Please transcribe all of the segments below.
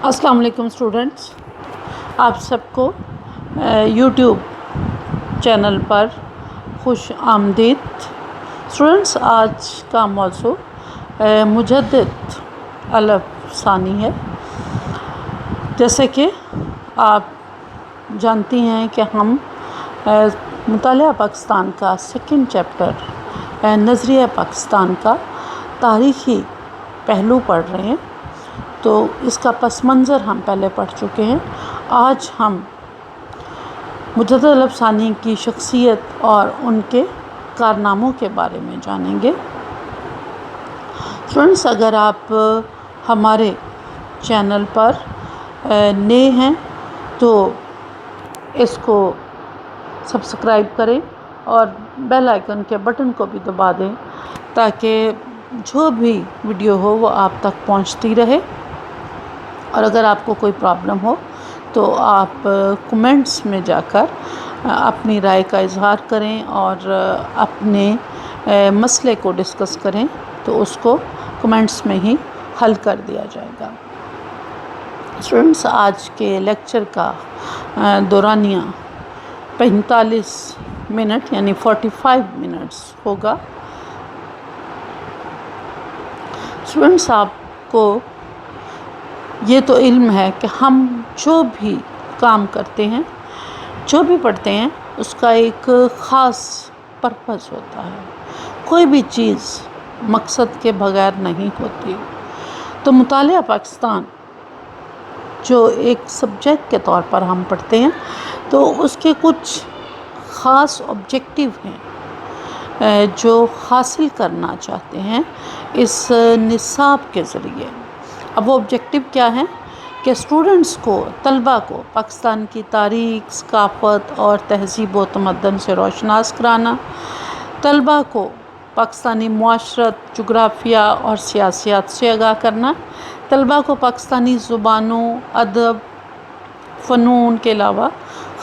السلام علیکم اسٹوڈنٹس، آپ سب کو یوٹیوب چینل پر خوش آمدید۔ اسٹوڈنٹس، آج کا موضوع مجدد الف ثانی ہے۔ جیسے کہ آپ جانتی ہیں کہ ہم مطالعہ پاکستان کا سیکنڈ چیپٹر نظریہ پاکستان کا تاریخی پہلو پڑھ رہے ہیں، تو اس کا پس منظر ہم پہلے پڑھ چکے ہیں۔ آج ہم مجدد الف ثانی کی شخصیت اور ان کے کارناموں کے بارے میں جانیں گے۔ فرینڈس، اگر آپ ہمارے چینل پر نئے ہیں تو اس کو سبسکرائب کریں اور بیل آئیکن کے بٹن کو بھی دبا دیں تاکہ جو بھی ویڈیو ہو وہ آپ تک پہنچتی رہے۔ اور اگر آپ کو کوئی پرابلم ہو تو آپ کمنٹس میں جا کر اپنی رائے کا اظہار کریں اور اپنے مسئلے کو ڈسکس کریں، تو اس کو کمنٹس میں ہی حل کر دیا جائے گا۔ اسٹوڈنٹس، آج کے لیکچر کا دورانیہ 45 منٹ یعنی 45 منٹس ہوگا۔ اسٹوڈنٹس، آپ کو یہ تو علم ہے کہ ہم جو بھی کام کرتے ہیں، جو بھی پڑھتے ہیں، اس کا ایک خاص پرپس ہوتا ہے۔ کوئی بھی چیز مقصد کے بغیر نہیں ہوتی۔ تو مطالعہ پاکستان جو ایک سبجیکٹ کے طور پر ہم پڑھتے ہیں، تو اس کے کچھ خاص آبجیکٹیو ہیں جو حاصل کرنا چاہتے ہیں اس نصاب کے ذریعے۔ اب وہ آبجیکٹیو کیا ہیں کہ اسٹوڈنٹس کو، طلباء کو پاکستان کی تاریخ، ثقافت اور تہذیب و تمدن سے روشناس کرانا، طلباء کو پاکستانی معاشرت، جغرافیہ اور سیاسیات سے آگاہ کرنا، طلباء کو پاکستانی زبانوں، ادب، فنون کے علاوہ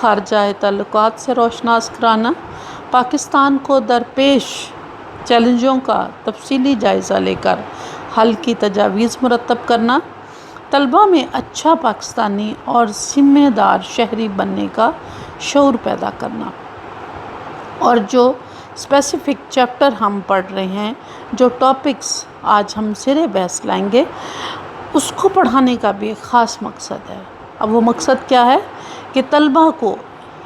خارجہ تعلقات سے روشناس کرانا، پاکستان کو درپیش چیلنجوں کا تفصیلی جائزہ لے کر حل کی تجاویز مرتب کرنا، طلباء میں اچھا پاکستانی اور ذمہ دار شہری بننے کا شعور پیدا کرنا، اور جو اسپیسیفک چیپٹر ہم پڑھ رہے ہیں، جو ٹاپکس آج ہم زیر بحث لائیں گے، اس کو پڑھانے کا بھی ایک خاص مقصد ہے۔ اب وہ مقصد کیا ہے کہ طلباء کو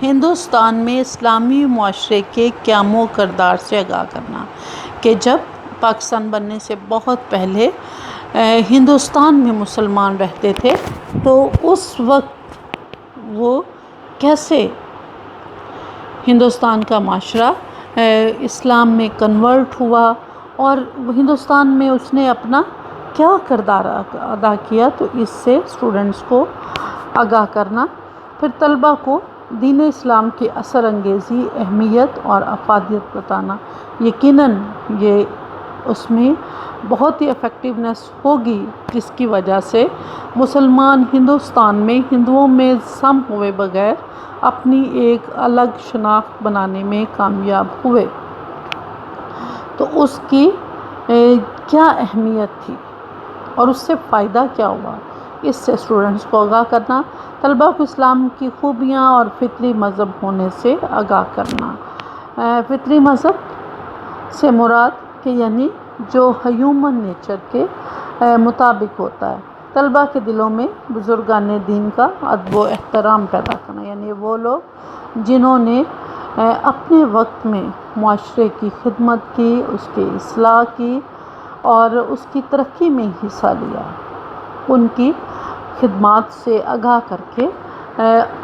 ہندوستان میں اسلامی معاشرے کے قیام و کردار سے آگاہ کرنا کہ جب پاکستان بننے سے بہت پہلے ہندوستان میں مسلمان رہتے تھے، تو اس وقت وہ کیسے ہندوستان کا معاشرہ اسلام میں کنورٹ ہوا اور ہندوستان میں اس نے اپنا کیا کردار ادا کیا، تو اس سے اسٹوڈنٹس کو آگاہ کرنا۔ پھر طلباء کو دین اسلام کی اثر انگیزی، اہمیت اور افادیت بتانا۔ یقیناً یہ اس میں بہت ہی افیکٹونیس ہوگی، جس کی وجہ سے مسلمان ہندوستان میں ہندوؤں میں سم ہوئے بغیر اپنی ایک الگ شناخت بنانے میں کامیاب ہوئے۔ تو اس کی کیا اہمیت تھی اور اس سے فائدہ کیا ہوا، اس سے اسٹوڈنٹس کو آگاہ کرنا۔ طلباء کو اسلام کی خوبیاں اور فطری مذہب ہونے سے آگاہ کرنا۔ فطری مذہب سے مراد کہ یعنی جو ہیومن نیچر کے مطابق ہوتا ہے۔ طلباء کے دلوں میں بزرگان دین کا ادب و احترام پیدا کرنا، یعنی وہ لوگ جنہوں نے اپنے وقت میں معاشرے کی خدمت کی، اس کی اصلاح کی اور اس کی ترقی میں حصہ لیا، ان کی خدمات سے آگاہ کر کے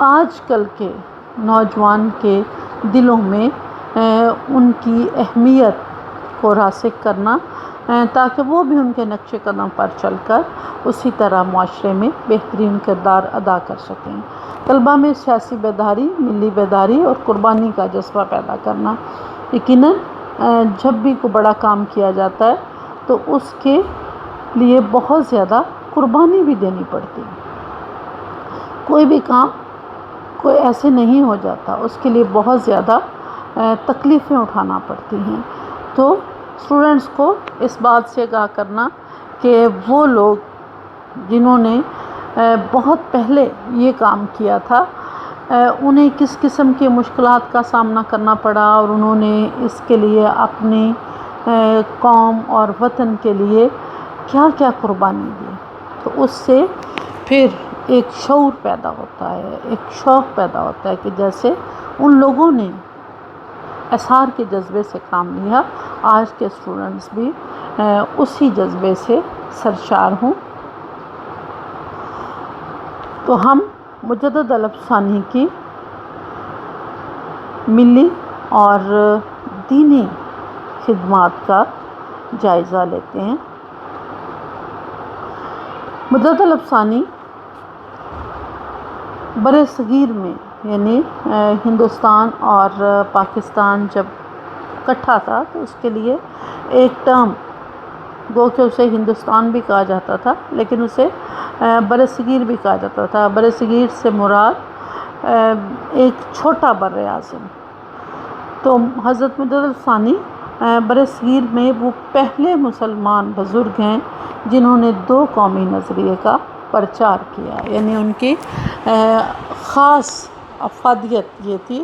آج کل کے نوجوان کے دلوں میں ان کی اہمیت کو راسخ کرنا، تاکہ وہ بھی ان کے نقش قدم پر چل کر اسی طرح معاشرے میں بہترین کردار ادا کر سکیں۔ طلباء میں سیاسی بیداری، ملی بیداری اور قربانی کا جذبہ پیدا کرنا۔ یقیناً جب بھی کوئی بڑا کام کیا جاتا ہے تو اس کے لیے بہت زیادہ قربانی بھی دینی پڑتی ہے۔ کوئی بھی کام کوئی ایسے نہیں ہو جاتا، اس کے لیے بہت زیادہ تکلیفیں اٹھانا پڑتی ہیں۔ تو اسٹوڈنٹس کو اس بات سے آگاہ کرنا کہ وہ لوگ جنہوں نے بہت پہلے یہ کام کیا تھا، انہیں کس قسم کی مشکلات کا سامنا کرنا پڑا اور انہوں نے اس کے لیے اپنی قوم اور وطن کے لیے کیا کیا قربانی دی، تو اس سے پھر ایک شعور پیدا ہوتا ہے، ایک شوق پیدا ہوتا ہے کہ جیسے ان لوگوں نے اثار کے جذبے سے کام لیا، آج کے اسٹوڈنٹس بھی اسی جذبے سے سرشار ہوں۔ تو ہم مجدد الف ثانی کی ملی اور دینی خدمات کا جائزہ لیتے ہیں۔ مجدد الف ثانی برِ صغیر میں، یعنی ہندوستان اور پاکستان جب اکٹھا تھا تو اس کے لیے ایک ٹرم، گو کہ اسے ہندوستان بھی کہا جاتا تھا لیکن اسے برِ صغیر بھی کہا جاتا تھا۔ برِ صغیر سے مراد ایک چھوٹا بر اعظم۔ تو حضرت مجدد الف ثانی برِ صغیر میں وہ پہلے مسلمان بزرگ ہیں جنہوں نے دو قومی نظریے کا پرچار کیا، یعنی ان کی خاص افادیت یہ تھی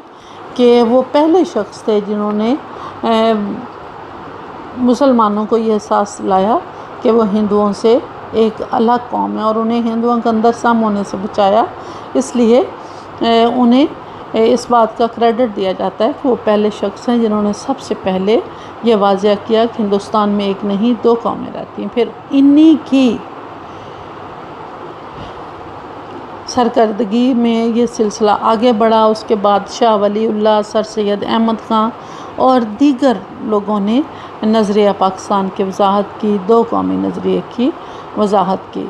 کہ وہ پہلے شخص تھے جنہوں نے مسلمانوں کو یہ احساس دلایا کہ وہ ہندوؤں سے ایک الگ قوم ہے اور انہیں ہندوؤں کے اندر سم ہونے سے بچایا۔ اس لیے انہیں اس بات کا کریڈٹ دیا جاتا ہے کہ وہ پہلے شخص ہیں جنہوں نے سب سے پہلے یہ واضح کیا کہ ہندوستان میں ایک نہیں دو قومیں رہتی ہیں۔ پھر انہی کی سرکردگی میں یہ سلسلہ آگے بڑھا۔ اس کے بعد شاہ ولی اللہ، سر سید احمد خان اور دیگر لوگوں نے نظریہ پاکستان کی وضاحت کی، دو قومی نظریے کی وضاحت کی،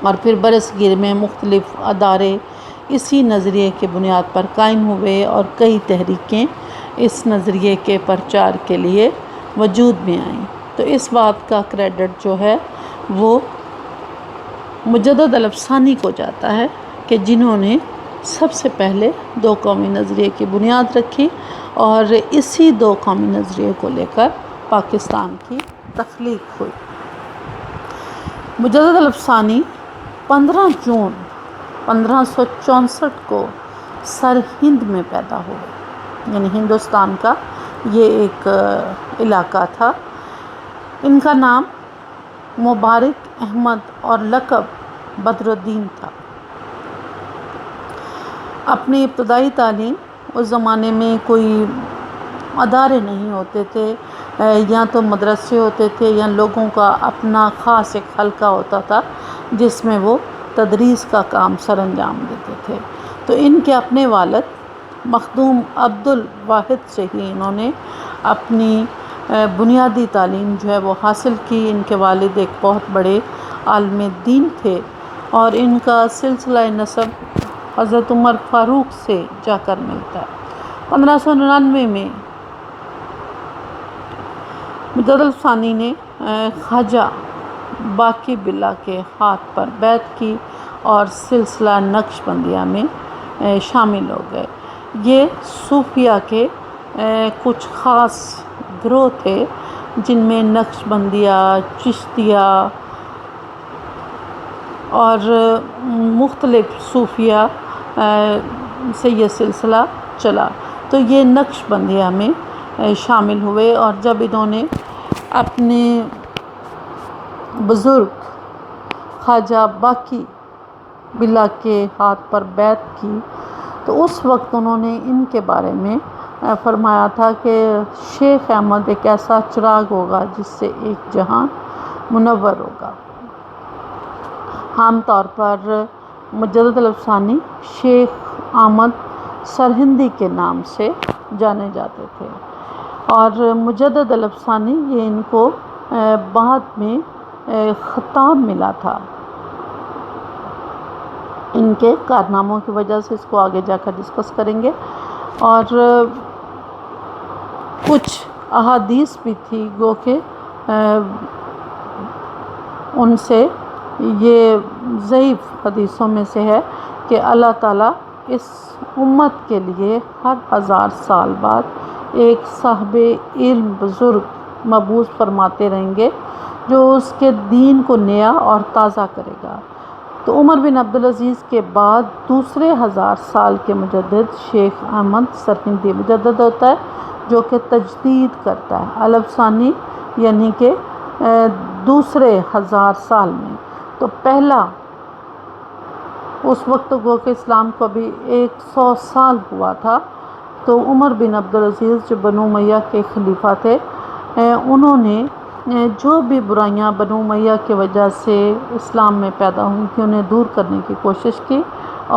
اور پھر برصغیر میں مختلف ادارے اسی نظریے کے بنیاد پر قائم ہوئے اور کئی تحریکیں اس نظریے کے پرچار کے لیے وجود میں آئیں۔ تو اس بات کا کریڈٹ جو ہے وہ مجدد الف ثانی کو جاتا ہے کہ جنہوں نے سب سے پہلے دو قومی نظریے کی بنیاد رکھی اور اسی دو قومی نظریے کو لے کر پاکستان کی تخلیق ہوئی۔ مجدد الف ثانی 15 جون 1564 کو سرہند میں پیدا ہوئے، یعنی ہندوستان کا یہ ایک علاقہ تھا۔ ان کا نام مبارک احمد اور لقب بدر الدین تھا۔ اپنی ابتدائی تعلیم، اس زمانے میں کوئی ادارے نہیں ہوتے تھے، یا تو مدرسے ہوتے تھے یا لوگوں کا اپنا خاص ایک حلقہ ہوتا تھا جس میں وہ تدریس کا کام سر انجام دیتے تھے۔ تو ان کے اپنے والد مخدوم عبد الواحد سے ہی انہوں نے اپنی بنیادی تعلیم جو ہے وہ حاصل کی۔ ان کے والد ایک بہت بڑے عالم دین تھے اور ان کا سلسلہ نسب حضرت عمر فاروق سے جا کر ملتا ہے۔ 1599 میں مجدد الف ثانی نے خواجہ باقی باللہ کے ہاتھ پر بیعت کی اور سلسلہ نقش بندیہ میں شامل ہو گئے۔ یہ صوفیہ کے کچھ خاص گروہ تھے جن میں نقش بندیہ، چشتیہ اور مختلف صوفیہ سے یہ سلسلہ چلا، تو یہ نقش بندیہ میں شامل ہوئے۔ اور جب انہوں نے اپنے بزرگ خواجہ باقی باللہ کے ہاتھ پر بیعت کی تو اس وقت انہوں نے ان کے بارے میں فرمایا تھا کہ شیخ احمد ایک ایسا چراغ ہوگا جس سے ایک جہاں منور ہوگا۔ عام طور پر مجدد الف ثانی شیخ احمد سرہندی کے نام سے جانے جاتے تھے، اور مجدد الف ثانی یہ ان کو بعد میں خطاب ملا تھا۔ ان کے کارناموں کی وجہ سے اس کو آگے جا کر ڈسکس کریں گے، اور کچھ احادیث بھی تھی گو کہ ان سے یہ ضعیف حدیثوں میں سے ہے کہ اللہ تعالیٰ اس امت کے لیے ہر 1000 سال بعد ایک صاحب علم بزرگ مبعوث فرماتے رہیں گے جو اس کے دین کو نیا اور تازہ کرے گا، تو عمر بن عبدالعزیز کے بعد دوسرے 1000 سال کے مجدد شیخ احمد سرہندی مجدد ہوتا ہے، جو کہ تجدید کرتا ہے الف ثانی، یعنی کہ دوسرے 1000 سال میں۔ تو پہلا اس وقت گو کہ اسلام کو ابھی 100 سال ہوا تھا، تو عمر بن عبدالعزیز جو بنو امیہ کے خلیفہ تھے، انہوں نے جو بھی برائیاں بنو امیہ کی وجہ سے اسلام میں پیدا ہوئی تھیں انہیں دور کرنے کی کوشش کی،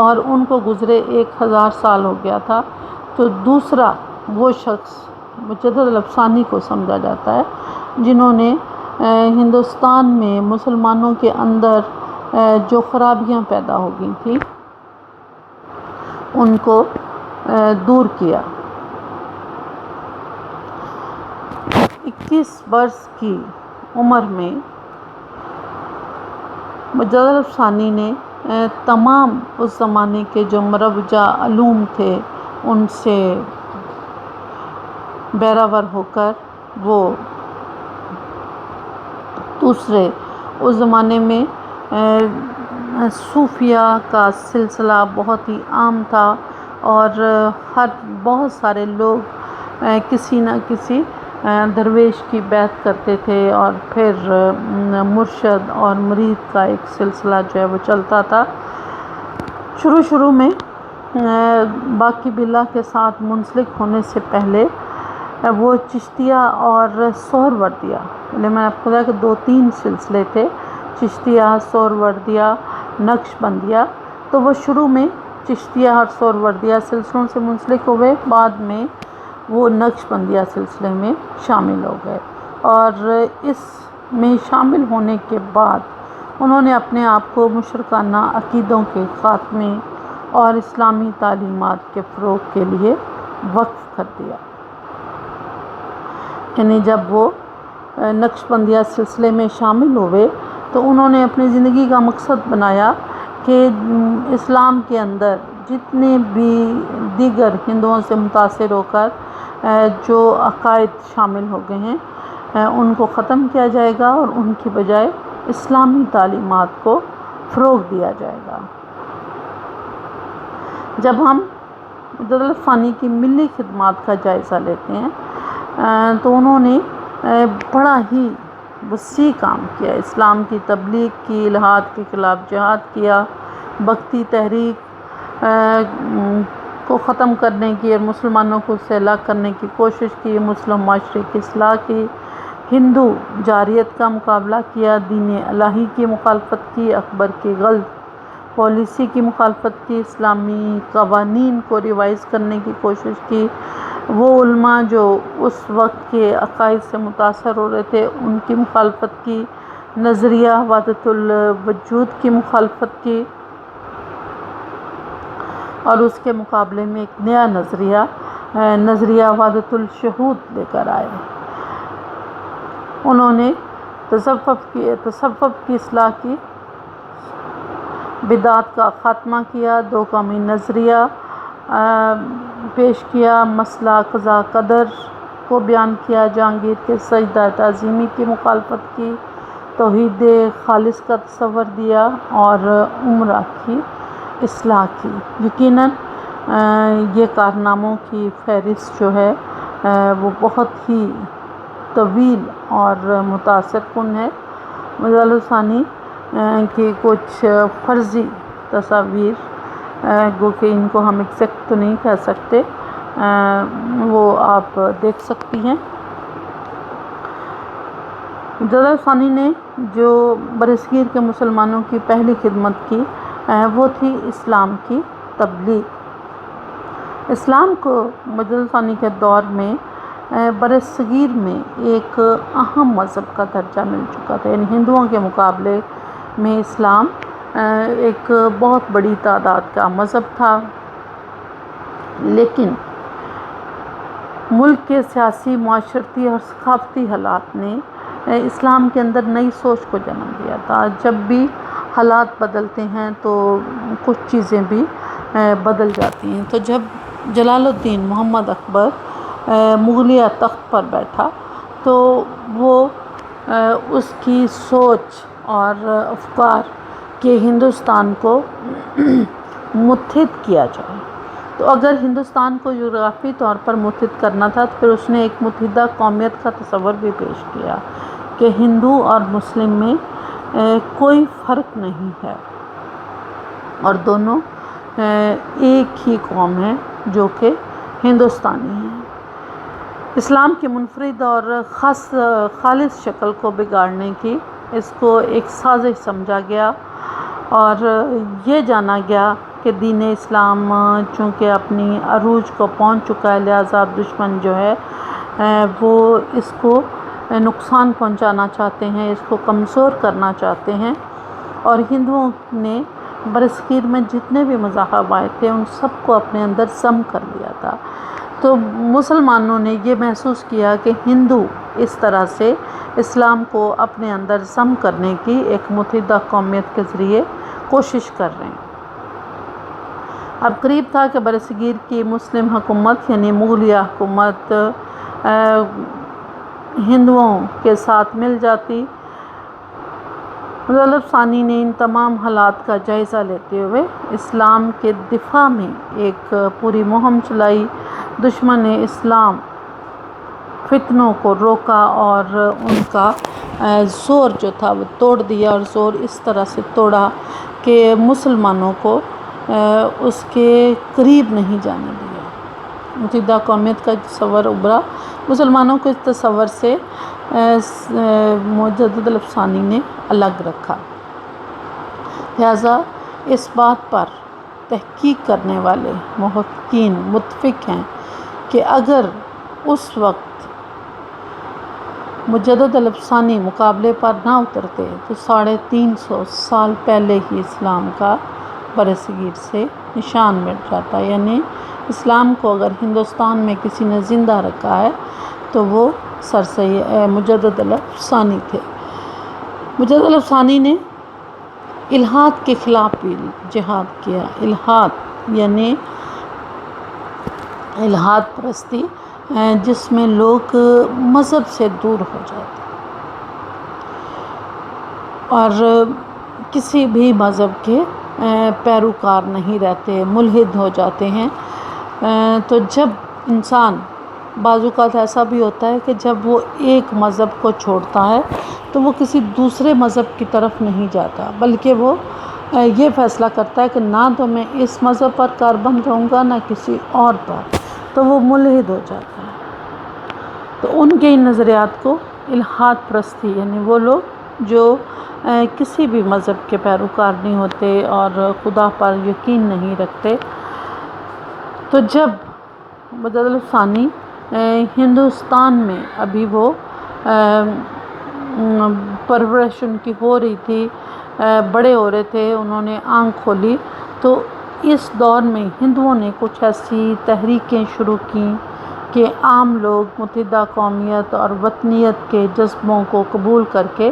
اور ان کو گزرے 1000 سال ہو گیا تھا۔ تو دوسرا وہ شخص مجدد الف ثانی کو سمجھا جاتا ہے، جنہوں نے ہندوستان میں مسلمانوں کے اندر جو خرابیاں پیدا ہو گئی تھیں ان کو دور کیا۔ 21 برس کی عمر میں مجدد الف ثانی نے تمام اس زمانے کے جو مروجہ علوم تھے ان سے بہرہ ہو کر وہ دوسرے اس زمانے میں صوفیہ کا سلسلہ بہت ہی عام تھا، اور بہت سارے لوگ کسی نہ کسی درویش کی بیعت کرتے تھے، اور پھر مرشد اور مرید کا ایک سلسلہ جو ہے وہ چلتا تھا۔ شروع میں باقی باللہ کے ساتھ منسلک ہونے سے پہلے وہ چشتیہ اور سہروردیہ، میں نے آپ کو بتایا کہ 2-3 سلسلے تھے، چشتیہ، سہروردیہ، نقش بندیہ۔ تو وہ شروع میں چشتیہ اور سہروردیہ سلسلوں سے منسلک ہوئے، بعد میں وہ نقش بندیہ سلسلے میں شامل ہو گئے، اور اس میں شامل ہونے کے بعد انہوں نے اپنے آپ کو مشرکانہ عقیدوں کے خاتمے اور اسلامی تعلیمات کے فروغ کے لیے وقف کر دیا۔ یعنی جب وہ نقش بندیہ سلسلے میں شامل ہوئے تو انہوں نے اپنی زندگی کا مقصد بنایا کہ اسلام کے اندر جتنے بھی دیگر ہندوؤں سے متاثر ہو کر جو عقائد شامل ہو گئے ہیں ان کو ختم کیا جائے گا، اور ان کی بجائے اسلامی تعلیمات کو فروغ دیا جائے گا۔ جب ہم مجدد الف ثانی کی ملی خدمات کا جائزہ لیتے ہیں تو انہوں نے بڑا ہی وسیع کام کیا، اسلام کی تبلیغ کی، الحاد کے خلاف جہاد کیا، بھکتی تحریک کو ختم کرنے کی اور مسلمانوں کو اس سے الگ کرنے کی کوشش کی، مسلم معاشرے کی اصلاح کی، ہندو جاریت کا مقابلہ کیا، دین الہی کی مخالفت کی، اکبر کی غلط پالیسی کی مخالفت کی، اسلامی قوانین کو ریوائز کرنے کی کوشش کی، وہ علماء جو اس وقت کے عقائد سے متاثر ہو رہے تھے ان کی مخالفت کی، نظریہ وحدت الوجود کی مخالفت کی، اور اس کے مقابلے میں ایک نیا نظریہ وحدت الشہود لے کر آئے۔ انہوں نے تصوف کی اصلاح کی، بدعت کا خاتمہ کیا، 2 قومی نظریہ پیش کیا، مسئلہ قضاء قدر کو بیان کیا، جہانگیر کے سجدہ تعظیمی کی مخالفت کی، توحید خالص کا تصور دیا، اور عمرہ کی اصلاح کی۔ یقیناً یہ کارناموں کی فہرست جو ہے وہ بہت ہی طویل اور متاثر کن ہے۔ مجدد الف ثانی کی کچھ فرضی تصاویر گو کہ ان کو ہم ایگزیکٹ تو نہیں کہہ سکتے، وہ آپ دیکھ سکتی ہیں۔ مجدد الف ثانی نے جو برصغیر کے مسلمانوں کی پہلی خدمت کی وہ تھی اسلام کی تبلیغ۔ اسلام کو مجدد الف ثانی کے دور میں برصغیر میں ایک اہم مذہب کا درجہ مل چکا تھا، یعنی ہندوؤں کے مقابلے میں اسلام ایک بہت بڑی تعداد کا مذہب تھا، لیکن ملک کے سیاسی، معاشرتی اور ثقافتی حالات نے اسلام کے اندر نئی سوچ کو جنم دیا تھا۔ جب بھی حالات بدلتے ہیں تو کچھ چیزیں بھی بدل جاتی ہیں۔ تو جب جلال الدین محمد اکبر مغلیہ تخت پر بیٹھا تو وہ اس کی سوچ اور افکار کہ ہندوستان کو متحد کیا جائے۔ تو اگر ہندوستان کو جغرافی طور پر متحد کرنا تھا تو پھر اس نے ایک متحدہ قومیت کا تصور بھی پیش کیا کہ ہندو اور مسلم میں کوئی فرق نہیں ہے اور دونوں ایک ہی قوم ہے جو کہ ہندوستانی ہیں۔ اسلام کی منفرد اور خالص شکل کو بگاڑنے کی اس کو ایک سازش سمجھا گیا اور یہ جانا گیا کہ دین اسلام چونکہ اپنی عروج کو پہنچ چکا ہے، لہٰذا دشمن جو ہے وہ اس کو نقصان پہنچانا چاہتے ہیں، اس کو کمزور کرنا چاہتے ہیں، اور ہندوؤں نے برصغیر میں جتنے بھی مذاہب آئے تھے ان سب کو اپنے اندر سم کر لیا تھا۔ تو مسلمانوں نے یہ محسوس کیا کہ ہندو اس طرح سے اسلام کو اپنے اندر سم کرنے کی ایک متحدہ قومیت کے ذریعے کوشش کر رہے ہیں۔ اب قریب تھا کہ برصغیر کی مسلم حکومت یعنی مغلیہ حکومت ہندوؤں کے ساتھ مل جاتی۔ مطلب ثانی نے ان تمام حالات کا جائزہ لیتے ہوئے اسلام کے دفاع میں ایک پوری مہم چلائی۔ دشمن اسلام فتنوں کو روکا اور ان کا زور جو تھا وہ توڑ دیا، اور زور اس طرح سے توڑا کہ مسلمانوں کو اس کے قریب نہیں جانے دیا۔ متحدہ قومیت کا تصور ابھرا، مسلمانوں کو اس تصور سے مجدد الافسانی نے الگ رکھا۔ لہٰذا اس بات پر تحقیق کرنے والے محققین متفق ہیں کہ اگر اس وقت مجدد الافسانی مقابلے پر نہ اترتے تو 350 سال پہلے ہی اسلام کا برصغیر سے نشان مٹ جاتا، یعنی اسلام کو اگر ہندوستان میں کسی نے زندہ رکھا ہے تو وہ مجدد الافسانی تھے۔ مجدد الافسانی نے الحاد کے خلاف بھی جہاد کیا۔ الحاد یعنی الحاد پرستی جس میں لوگ مذہب سے دور ہو جاتے اور کسی بھی مذہب کے پیروکار نہیں رہتے، ملحد ہو جاتے ہیں۔ تو جب انسان بعض اوقات ایسا بھی ہوتا ہے کہ جب وہ ایک مذہب کو چھوڑتا ہے تو وہ کسی دوسرے مذہب کی طرف نہیں جاتا، بلکہ وہ یہ فیصلہ کرتا ہے کہ نہ تو میں اس مذہب پر کاربند رہوں گا نہ کسی اور پر، تو وہ ملحد ہو جاتا ہے۔ تو ان کے ان نظریات کو الحاد پرستی یعنی وہ لوگ جو کسی بھی مذہب کے پیروکار نہیں ہوتے اور خدا پر یقین نہیں رکھتے۔ تو جب مجدد الافسانی ہندوستان میں ابھی وہ پرورش ان کی ہو رہی تھی، بڑے ہو رہے تھے، انہوں نے آنکھ کھولی، تو اس دور میں ہندوؤں نے کچھ ایسی تحریکیں شروع کیں کہ عام لوگ متحدہ قومیت اور وطنیت کے جذبوں کو قبول کر کے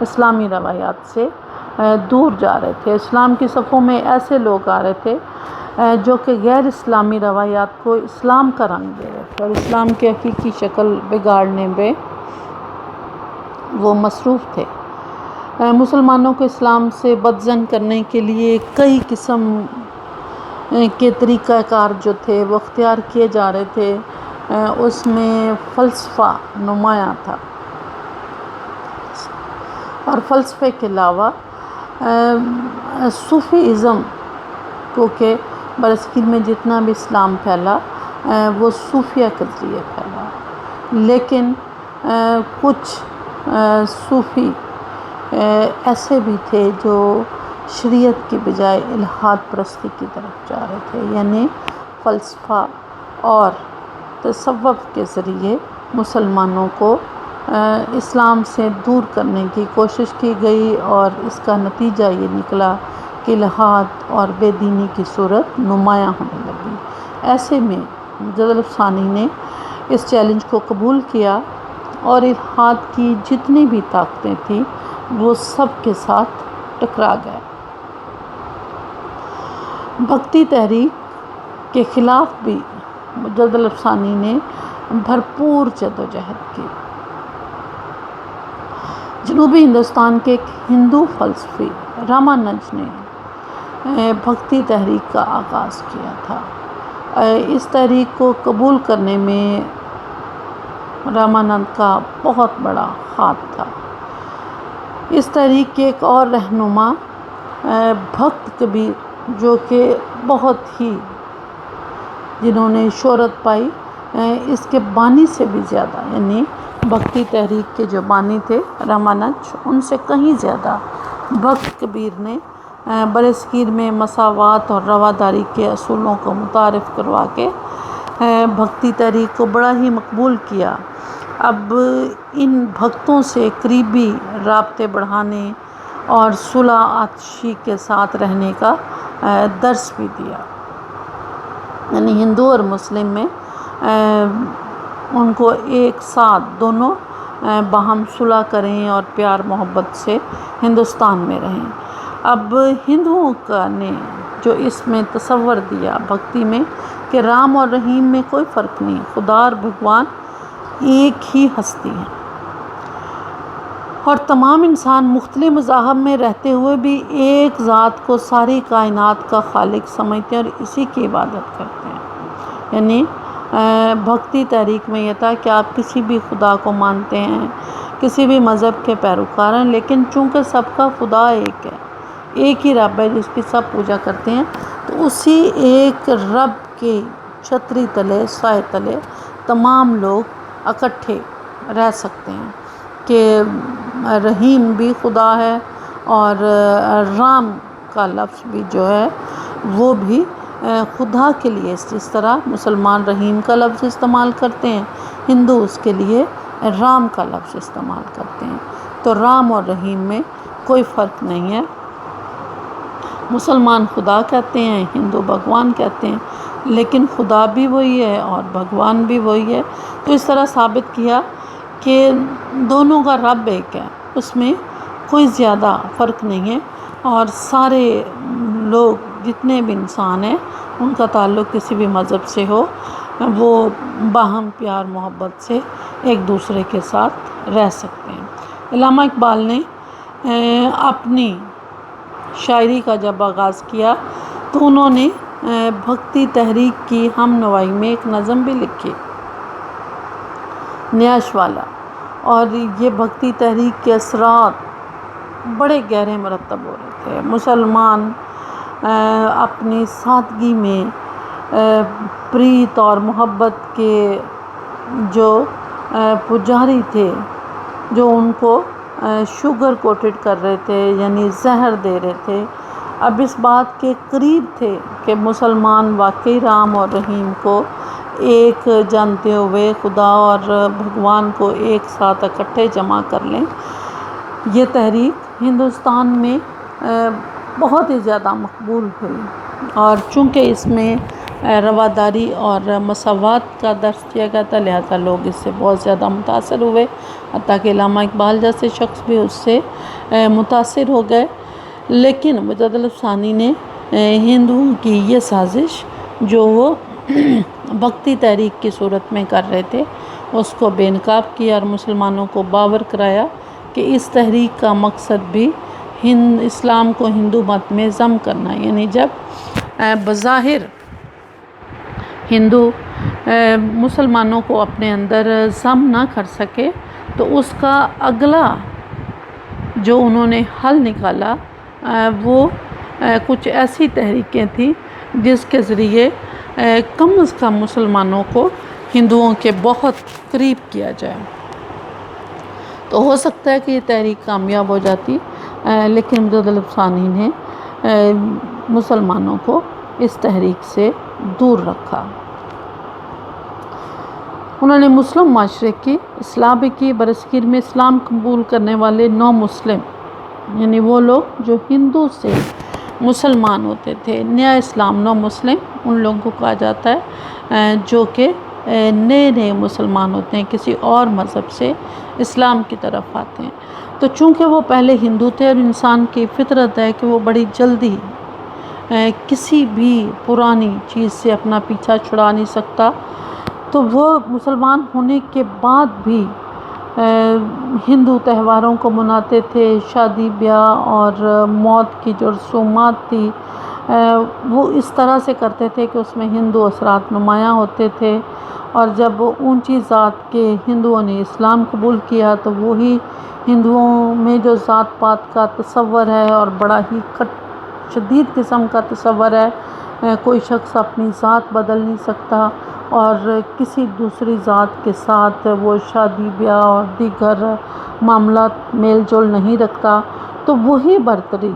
اسلامی روایات سے دور جا رہے تھے۔ اسلام کی صفوں میں ایسے لوگ آ رہے تھے جو کہ غیر اسلامی روایات کو اسلام کا رنگ دے رہے تھے اور اسلام کی حقیقی شکل بگاڑنے میں وہ مصروف تھے۔ مسلمانوں کو اسلام سے بدظن کرنے کے لیے کئی قسم کے طریقہ کار جو تھے وہ اختیار کیے جا رہے تھے، اس میں فلسفہ نمایاں تھا، اور فلسفے کے علاوہ صوفی ازم، کیونکہ برصغیر میں جتنا بھی اسلام پھیلا وہ صوفیہ کے ذریعے پھیلا، لیکن کچھ صوفی ایسے بھی تھے جو شریعت کی بجائے الحاد پرستی کی طرف جا رہے تھے، یعنی فلسفہ اور تصوف کے ذریعے مسلمانوں کو اسلام سے دور کرنے کی کوشش کی گئی، اور اس کا نتیجہ یہ نکلا کہ الحاد اور بے دینی کی صورت نمایاں ہونے لگی۔ ایسے میں مجدد الافسانی نے اس چیلنج کو قبول کیا اور الحاد کی جتنی بھی طاقتیں تھیں وہ سب کے ساتھ ٹکرا گئے۔ بھکتی تحریک کے خلاف بھی مجدد الافسانی نے بھرپور جدوجہد کی۔ جنوبی ہندوستان کے ایک ہندو فلسفی رامانج نے بھکتی تحریک کا آغاز کیا تھا۔ اس تحریک کو قبول کرنے میں رامانند کا بہت بڑا ہاتھ تھا۔ اس تحریک کے ایک اور رہنما بھکت کبیر، جو کہ بہت ہی جنہوں نے شہرت پائی، اس کے بانی سے بھی زیادہ، یعنی بھکتی تحریک کے جو بانی تھے رامانج، ان سے کہیں زیادہ بھکت کبیر نے برصغیر میں مساوات اور رواداری کے اصولوں کو متعارف کروا کے بھکتی تحریک کو بڑا ہی مقبول کیا۔ اب ان بھکتوں سے قریبی رابطے بڑھانے اور صلح آتشی کے ساتھ رہنے کا درس بھی دیا، یعنی ہندو اور مسلم میں ان کو ایک ساتھ دونوں باہم صلح کریں اور پیار محبت سے ہندوستان میں رہیں۔ اب ہندوؤں کا نے جو اس میں تصور دیا بھکتی میں کہ رام اور رحیم میں کوئی فرق نہیں، خدا اور بھگوان ایک ہی ہستی ہیں، اور تمام انسان مختلف مذاہب میں رہتے ہوئے بھی ایک ذات کو ساری کائنات کا خالق سمجھتے ہیں اور اسی کی عبادت کرتے ہیں۔ یعنی بھکتی تحریک میں یہ تھا کہ آپ کسی بھی خدا کو مانتے ہیں، کسی بھی مذہب کے پیروکار ہیں، لیکن چونکہ سب کا خدا ایک ہے، ایک ہی رب ہے جس کی سب پوجا کرتے ہیں، تو اسی ایک رب کے چھتری تلے، سائے تلے تمام لوگ اکٹھے رہ سکتے ہیں، کہ رحیم بھی خدا ہے اور رام کا لفظ بھی جو ہے وہ بھی خدا کے لیے، جس طرح مسلمان رحیم کا لفظ استعمال کرتے ہیں، ہندو اس کے لیے رام کا لفظ استعمال کرتے ہیں۔ تو رام اور رحیم میں کوئی فرق نہیں ہے، مسلمان خدا کہتے ہیں، ہندو بھگوان کہتے ہیں، لیکن خدا بھی وہی ہے اور بھگوان بھی وہی ہے۔ تو اس طرح ثابت کیا کہ دونوں کا رب ایک ہے، اس میں کوئی زیادہ فرق نہیں ہے، اور سارے لوگ جتنے بھی انسان ہیں ان کا تعلق کسی بھی مذہب سے ہو، وہ باہم پیار محبت سے ایک دوسرے کے ساتھ رہ سکتے ہیں۔ علامہ اقبال نے اپنی شاعری کا جب آغاز کیا تو انہوں نے بھکتی تحریک کی ہم نوائی میں ایک نظم بھی لکھی، نیاش والا، اور یہ بھکتی تحریک کے اثرات بڑے گہرے مرتب ہو رہے تھے۔ مسلمان اپنی سادگی میں پریت اور محبت کے جو پجاری تھے، جو ان کو شوگر کوٹڈ کر رہے تھے، یعنی زہر دے رہے تھے، اب اس بات کے قریب تھے کہ مسلمان واقعی رام اور رحیم کو ایک جانتے ہوئے خدا اور بھگوان کو ایک ساتھ اکٹھے جمع کر لیں۔ یہ تحریک ہندوستان میں بہت ہی زیادہ مقبول ہوئی، اور چونکہ اس میں رواداری اور مساوات کا درس دیا گیا تھا، لہذا لوگ اس سے بہت زیادہ متاثر ہوئے، حتیٰ کہ علامہ اقبال جیسے شخص بھی اس سے متاثر ہو گئے۔ لیکن مجدد ثانی نے ہندوؤں کی یہ سازش جو وہ بھکتی تحریک کی صورت میں کر رہے تھے، اس کو بے نقاب کیا اور مسلمانوں کو باور کرایا کہ اس تحریک کا مقصد بھی اسلام کو ہندو مت میں ضم کرنا ہے۔ یعنی جب بظاہر ہندو مسلمانوں کو اپنے اندر ضم نہ کر سکے، تو اس کا اگلا جو انہوں نے حل نکالا وہ کچھ ایسی تحریکیں تھیں جس کے ذریعے کم از کم مسلمانوں کو ہندوؤں کے بہت قریب کیا جائے۔ تو ہو سکتا ہے کہ یہ تحریک کامیاب ہو جاتی، لیکن مجدد ثانی نے مسلمانوں کو اس تحریک سے دور رکھا۔ انہوں نے مسلم معاشرے کی اصلاح بھی کی۔ برصغیر میں اسلام قبول کرنے والے نو مسلم، یعنی وہ لوگ جو ہندو سے مسلمان ہوتے تھے، نیا اسلام، نو مسلم ان لوگوں کو کہا جاتا ہے جو کہ نئے مسلمان ہوتے ہیں، کسی اور مذہب سے اسلام کی طرف آتے ہیں۔ تو چونکہ وہ پہلے ہندو تھے اور انسان کی فطرت ہے کہ وہ بڑی جلدی کسی بھی پرانی چیز سے اپنا پیچھا چھڑا نہیں سکتا، تو وہ مسلمان ہونے کے بعد بھی ہندو تہواروں کو مناتے تھے، شادی بیاہ اور موت کی جو رسومات تھی وہ اس طرح سے کرتے تھے کہ اس میں ہندو اثرات نمایاں ہوتے تھے، اور جب اونچی ذات کے ہندوؤں نے اسلام قبول کیا تو وہی ہندوؤں میں جو ذات پات کا تصور ہے اور بڑا ہی شدید قسم کا تصور ہے، کوئی شخص اپنی ذات بدل نہیں سکتا اور کسی دوسری ذات کے ساتھ وہ شادی بیاہ اور دیگر معاملات میل جول نہیں رکھتا، تو وہی برتری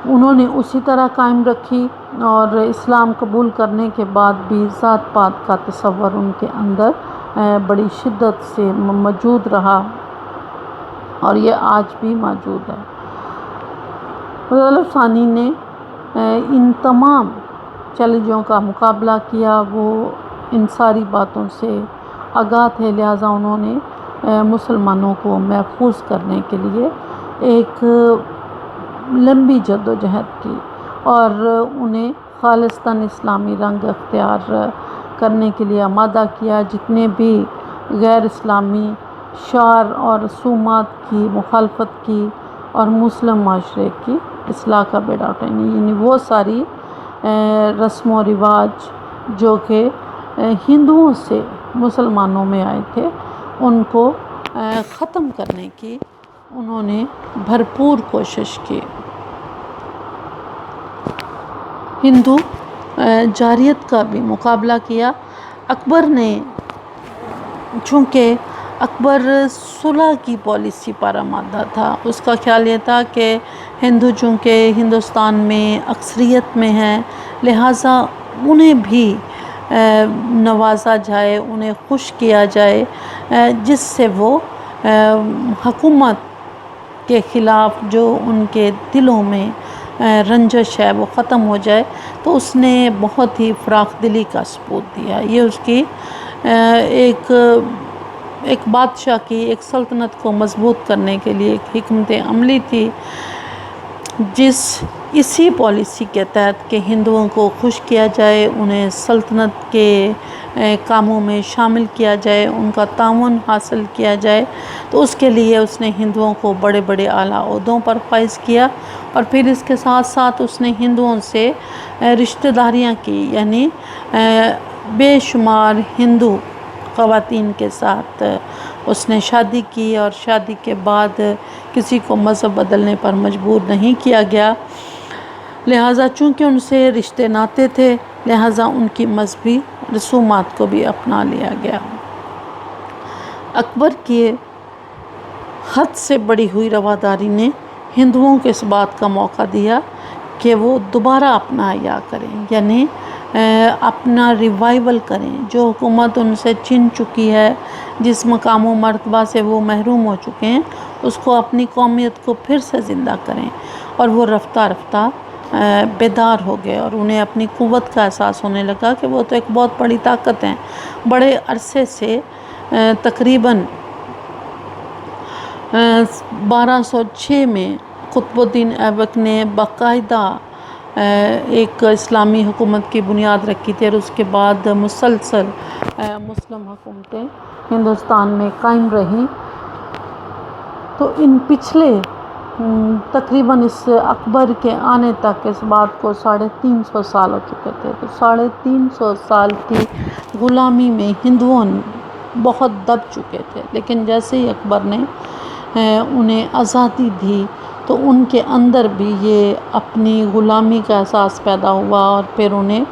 انہوں نے اسی طرح قائم رکھی، اور اسلام قبول کرنے کے بعد بھی ذات پات کا تصور ان کے اندر بڑی شدت سے موجود رہا، اور یہ آج بھی موجود ہے۔ مطلب ثانی نے ان تمام چیلنجوں کا مقابلہ کیا، وہ ان ساری باتوں سے آگاہ تھے، لہٰذا انہوں نے مسلمانوں کو محفوظ کرنے کے لیے ایک لمبی جد و جہد کی اور انہیں خالصتاً اسلامی رنگ اختیار کرنے کے لیے آمادہ کیا، جتنے بھی غیر اسلامی شعار اور رسومات کی مخالفت کی اور مسلم معاشرے کی اصلاح کا بیڑا اٹھانے، یعنی وہ ساری رسم و رواج جو کہ ہندوؤں سے مسلمانوں میں آئے تھے ان کو ختم کرنے کی انہوں نے بھرپور کوشش کی۔ ہندو جاریت کا بھی مقابلہ کیا۔ اکبر نے، چونکہ اکبر صلح کی پالیسی پر آمادہ تھا، اس کا خیال یہ تھا کہ ہندو چونکہ ہندوستان میں اکثریت میں ہیں، لہٰذا انہیں بھی نوازا جائے، انہیں خوش کیا جائے، جس سے وہ حکومت کے خلاف جو ان کے دلوں میں رنجش ہے وہ ختم ہو جائے۔ تو اس نے بہت ہی فراخ دلی کا ثبوت دیا، یہ اس کی ایک بادشاہ کی ایک سلطنت کو مضبوط کرنے کے لیے ایک حکمت عملی تھی، اسی پالیسی کے تحت کہ ہندوؤں کو خوش کیا جائے، انہیں سلطنت کے کاموں میں شامل کیا جائے، ان کا تعاون حاصل کیا جائے، تو اس کے لیے اس نے ہندوؤں کو بڑے بڑے اعلیٰ عہدوں پر فائز کیا، اور پھر اس کے ساتھ ساتھ اس نے ہندوؤں سے رشتہ داریاں کی، یعنی بے شمار ہندو خواتین کے ساتھ اس نے شادی کی، اور شادی کے بعد کسی کو مذہب بدلنے پر مجبور نہیں کیا گیا، لہٰذا چونکہ ان سے رشتے ناتے تھے لہٰذا ان کی مذہبی رسومات کو بھی اپنا لیا گیا۔ اکبر کی حد سے بڑی ہوئی رواداری نے ہندوؤں کو اس بات کا موقع دیا کہ وہ دوبارہ اپنا احیا کریں، یعنی اپنا ریوائیول کریں، جو حکومت ان سے چھن چکی ہے، جس مقام و مرتبہ سے وہ محروم ہو چکے ہیں، اس کو اپنی قومیت کو پھر سے زندہ کریں، اور وہ رفتہ رفتہ بیدار ہو گئے، اور انہیں اپنی قوت کا احساس ہونے لگا کہ وہ تو ایک بہت بڑی طاقت ہیں۔ بڑے عرصے سے تقریباً 1206 میں قطب الدین ایبک نے باقاعدہ ایک اسلامی حکومت کی بنیاد رکھی تھی، اور اس کے بعد مسلسل مسلم حکومتیں ہندوستان میں قائم رہیں۔ تو ان پچھلے تقریباً اس اکبر کے آنے تک اس بات کو 350 سال ہو چکے تھے، تو 350 سال کی غلامی میں ہندوؤں بہت دب چکے تھے، لیکن جیسے ہی اکبر نے انہیں آزادی دی تو ان کے اندر بھی یہ اپنی غلامی کا احساس پیدا ہوا، اور پھر انہیں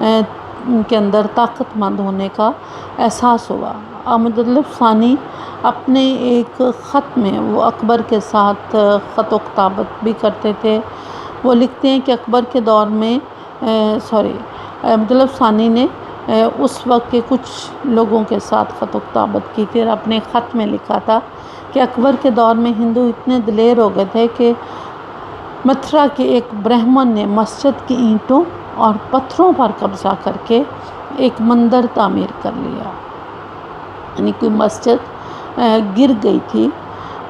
ان کے اندر طاقت مند ہونے کا احساس ہوا۔ احمد الطیف ثانی اپنے ایک خط میں وہ اکبر کے ساتھ خط و کتابت بھی کرتے تھے، وہ لکھتے ہیں کہ اکبر کے دور میں احمد الطیف ثانی نے اس وقت کے کچھ لوگوں کے ساتھ خط و کتابت کی تھی، اور اپنے خط میں لکھا تھا کہ اکبر کے دور میں ہندو اتنے دلیر ہو گئے تھے کہ متھرا کے ایک برہمن نے مسجد کی اینٹوں اور پتھروں پر قبضہ کر کے ایک مندر تعمیر کر لیا، یعنی کوئی مسجد گر گئی تھی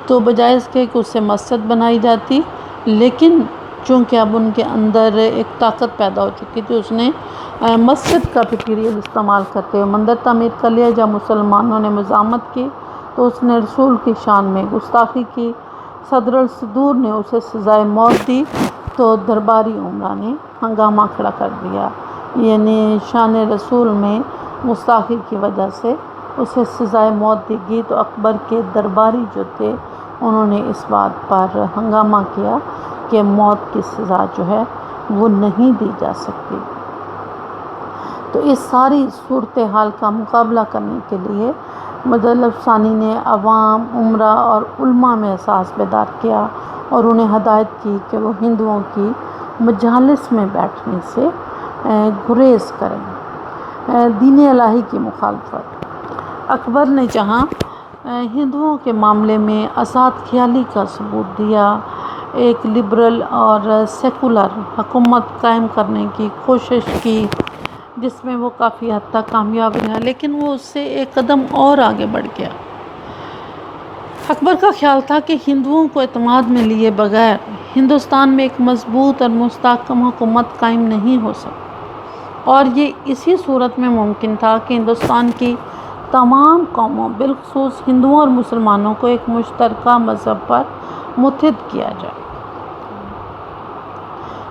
تو بجائے اس کے کہ اس سے مسجد بنائی جاتی، لیکن چونکہ اب ان کے اندر ایک طاقت پیدا ہو چکی تھی، اس نے مسجد کا مٹیریل استعمال کرتے ہوئے مندر تعمیر کر لیا۔ جب مسلمانوں نے مزاحمت کی تو اس نے رسول کی شان میں گستاخی کی۔ صدر الصدور نے اسے سزائے موت دی تو درباری عمرا نے ہنگامہ کھڑا کر دیا، یعنی شان رسول میں گستاخی کی وجہ سے اسے سزائے موت دی گئی۔ تو اکبر کے درباری جو تھے انہوں نے اس بات پر ہنگامہ کیا کہ موت کی سزا جو ہے وہ نہیں دی جا سکتی۔ تو اس ساری صورتحال کا مقابلہ کرنے کے لیے مطلب ثانی نے عوام، عمرا اور علماء میں احساس بیدار کیا اور انہیں ہدایت کی کہ وہ ہندوؤں کی مجالس میں بیٹھنے سے گریز کریں، دین الہی کی مخالفت۔ اکبر نے جہاں ہندوؤں کے معاملے میں آزاد خیالی کا ثبوت دیا، ایک لبرل اور سیکولر حکومت قائم کرنے کی کوشش کی جس میں وہ کافی حد تک کامیاب رہا، لیکن وہ اس سے ایک قدم اور آگے بڑھ گیا۔ اکبر کا خیال تھا کہ ہندوؤں کو اعتماد میں لیے بغیر ہندوستان میں ایک مضبوط اور مستحکم حکومت قائم نہیں ہو سکتی، اور یہ اسی صورت میں ممکن تھا کہ ہندوستان کی تمام قوموں بالخصوص ہندوؤں اور مسلمانوں کو ایک مشترکہ مذہب پر متحد کیا جائے۔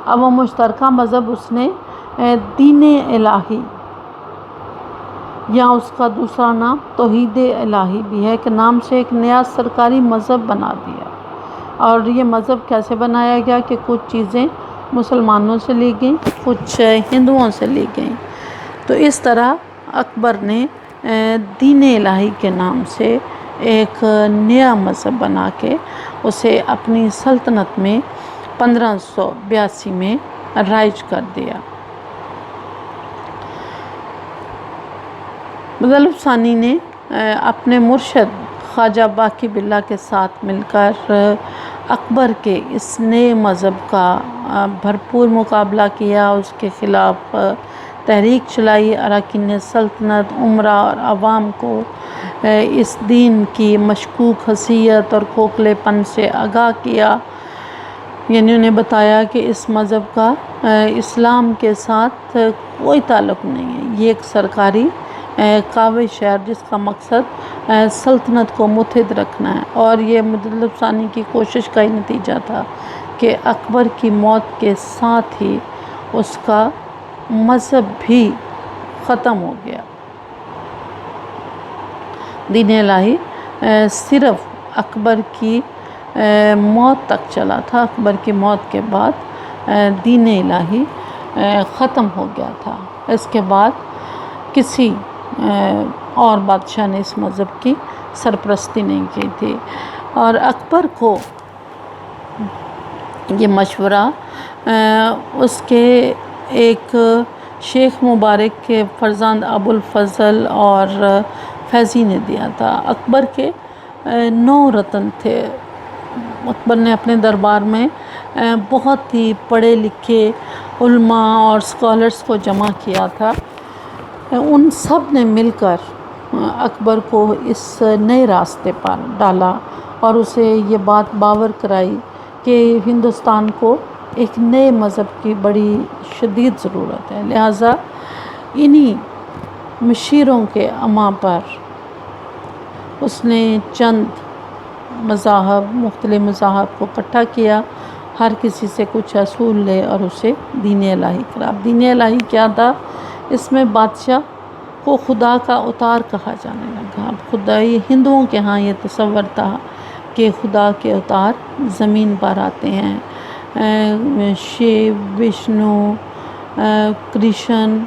اب وہ مشترکہ مذہب اس نے دین الہی یا اس کا دوسرا نام توحید الہی بھی ہے کہ نام سے ایک نیا سرکاری مذہب بنا دیا۔ اور یہ مذہب کیسے بنایا گیا کہ کچھ چیزیں مسلمانوں سے لی گئیں، کچھ ہندوؤں سے لی گئیں۔ تو اس طرح اکبر نے دین الہی کے نام سے ایک نیا مذہب بنا کے اسے اپنی سلطنت میں 1582 میں رائج کر دیا۔ مطلب ثانی نے اپنے مرشد خواجہ باقی باللہ کے ساتھ مل کر اکبر کے اس نئے مذہب کا بھرپور مقابلہ کیا، اس کے خلاف تحریک چلائی، اراکین سلطنت، عمرا اور عوام کو اس دین کی مشکوک حیثیت اور کھوکھلے پن سے آگاہ کیا، یعنی انہیں بتایا کہ اس مذہب کا اسلام کے ساتھ کوئی تعلق نہیں ہے، یہ ایک سرکاری کاوش ہے جس کا مقصد سلطنت کو متحد رکھنا ہے۔ اور یہ مطلب ثانی کی کوشش کا ہی نتیجہ تھا کہ اکبر کی موت کے ساتھ ہی اس کا مذہب بھی ختم ہو گیا۔ دین الہی صرف اکبر کی موت تک چلا تھا، اکبر کی موت کے بعد دین الہی ختم ہو گیا تھا۔ اس کے بعد کسی اور بادشاہ نے اس مذہب کی سرپرستی نہیں کی تھی۔ اور اکبر کو یہ مشورہ اس کے ایک شیخ مبارک کے فرزند ابو الفضل اور فیضی نے دیا تھا۔ اکبر کے 9 رتن تھے۔ اکبر نے اپنے دربار میں بہت ہی پڑھے لکھے علماء اور اسکالرس کو جمع کیا تھا۔ ان سب نے مل کر اکبر کو اس نئے راستے پر ڈالا اور اسے یہ بات باور کرائی کہ ہندوستان کو ایک نئے مذہب کی بڑی شدید ضرورت ہے، لہٰذا انہی مشیروں کے اما پر اس نے چند مذاہب، مختلف مذاہب کو اکٹھا کیا، ہر کسی سے کچھ اصول لے اور اسے دین الہی کرا۔ دین الہی کیا تھا؟ اس میں بادشاہ کو خدا کا اوتار کہا جانے لگا۔ اب خدا، یہ ہندوؤں کے ہاں یہ تصور تھا کہ خدا کے اوتار زمین پر آتے ہیں، شیو، وشنو، کرشن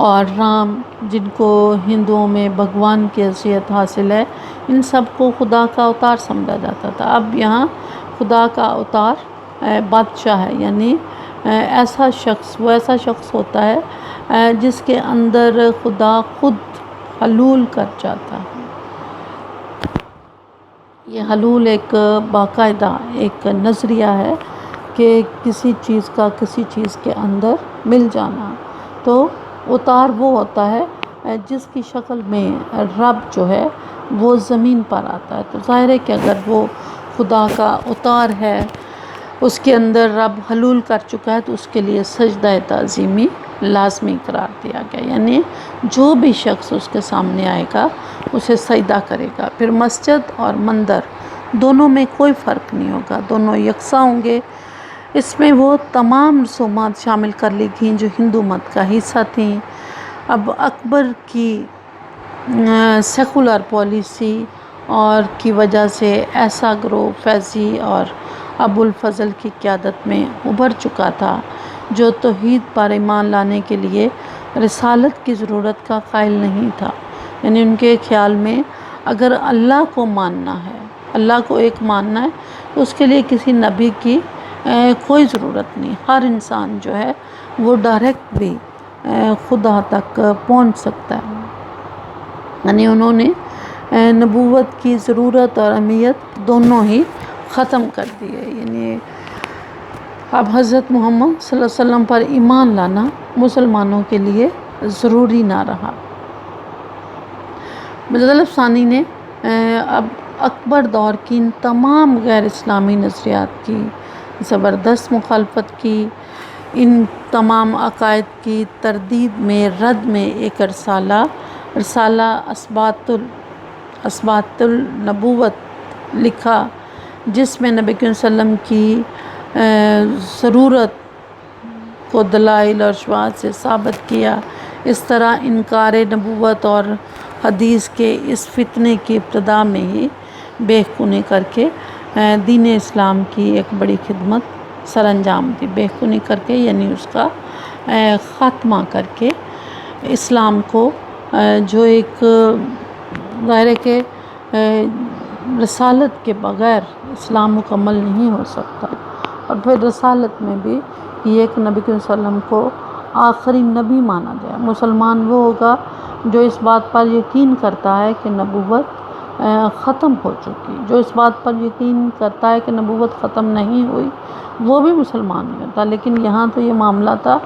اور رام، جن کو ہندوؤں میں بھگوان کی حیثیت حاصل ہے، ان سب کو خدا کا اوتار سمجھا جاتا تھا۔ اب یہاں خدا کا اوتار بادشاہ ہے، یعنی ایسا شخص ہوتا ہے جس کے اندر خدا خود حلول کر جاتا ہے۔ یہ حلول ایک باقاعدہ ایک نظریہ ہے کہ کسی چیز کا کسی چیز کے اندر مل جانا۔ تو اوتار وہ ہوتا ہے جس کی شکل میں رب جو ہے وہ زمین پر آتا ہے۔ تو ظاہر ہے کہ اگر وہ خدا کا اوتار ہے اس کے اندر رب حلول کر چکا ہے، تو اس کے لیے سجدہ تعظیمی لازمی قرار دیا گیا، یعنی جو بھی شخص اس کے سامنے آئے گا اسے سجدہ کرے گا۔ پھر مسجد اور مندر دونوں میں کوئی فرق نہیں ہوگا، دونوں یکساں ہوں گے۔ اس میں وہ تمام رسومات شامل کر لی گئیں جو ہندو مت کا حصہ تھیں۔ اب اکبر کی سیکولر پالیسی اور کی وجہ سے ایسا گروہ فیضی اور ابو الفضل کی قیادت میں ابھر چکا تھا جو توحید پر ایمان لانے کے لیے رسالت کی ضرورت کا قائل نہیں تھا، یعنی ان کے خیال میں اگر اللہ کو ماننا ہے، اللہ کو ایک ماننا ہے، تو اس کے لیے کسی نبی کی کوئی ضرورت نہیں۔ ہر انسان جو ہے وہ ڈائریکٹ بھی خدا تک پہنچ سکتا ہے، یعنی انہوں نے نبوت کی ضرورت اور اہمیت دونوں ہی ختم کر دی ہے۔ یعنی اب حضرت محمد صلی اللہ علیہ وسلم پر ایمان لانا مسلمانوں کے لیے ضروری نہ رہا۔ مطلب ثانی نے اب اکبر دور کی ان تمام غیر اسلامی نظریات کی زبردست مخالفت کی، ان تمام عقائد کی تردید میں رد میں ایک رسالہ اثبات النبوت لکھا، جس میں نبی کریم صلی اللہ علیہ وسلم کی ضرورت کو دلائل اور شواہد سے ثابت کیا۔ اس طرح انکار نبوت اور حدیث کے اس فتنے کی ابتدا میں ہی بےخونی کر کے دین اسلام کی ایک بڑی خدمت سر انجام دی۔ بےخونی کر کے یعنی اس کا خاتمہ کر کے اسلام کو جو ایک ظاہر ہے کہ رسالت کے بغیر اسلام مکمل نہیں ہو سکتا، اور پھر رسالت میں بھی یہ ایک نبی صلی اللہ علیہ وسلم کو آخری نبی مانا جائے۔ مسلمان وہ ہوگا جو اس بات پر یقین کرتا ہے کہ نبوت ختم ہو چکی، جو اس بات پر یقین کرتا ہے کہ نبوت ختم نہیں ہوئی وہ بھی مسلمان نہیں ہوتا۔ لیکن یہاں تو یہ معاملہ تھا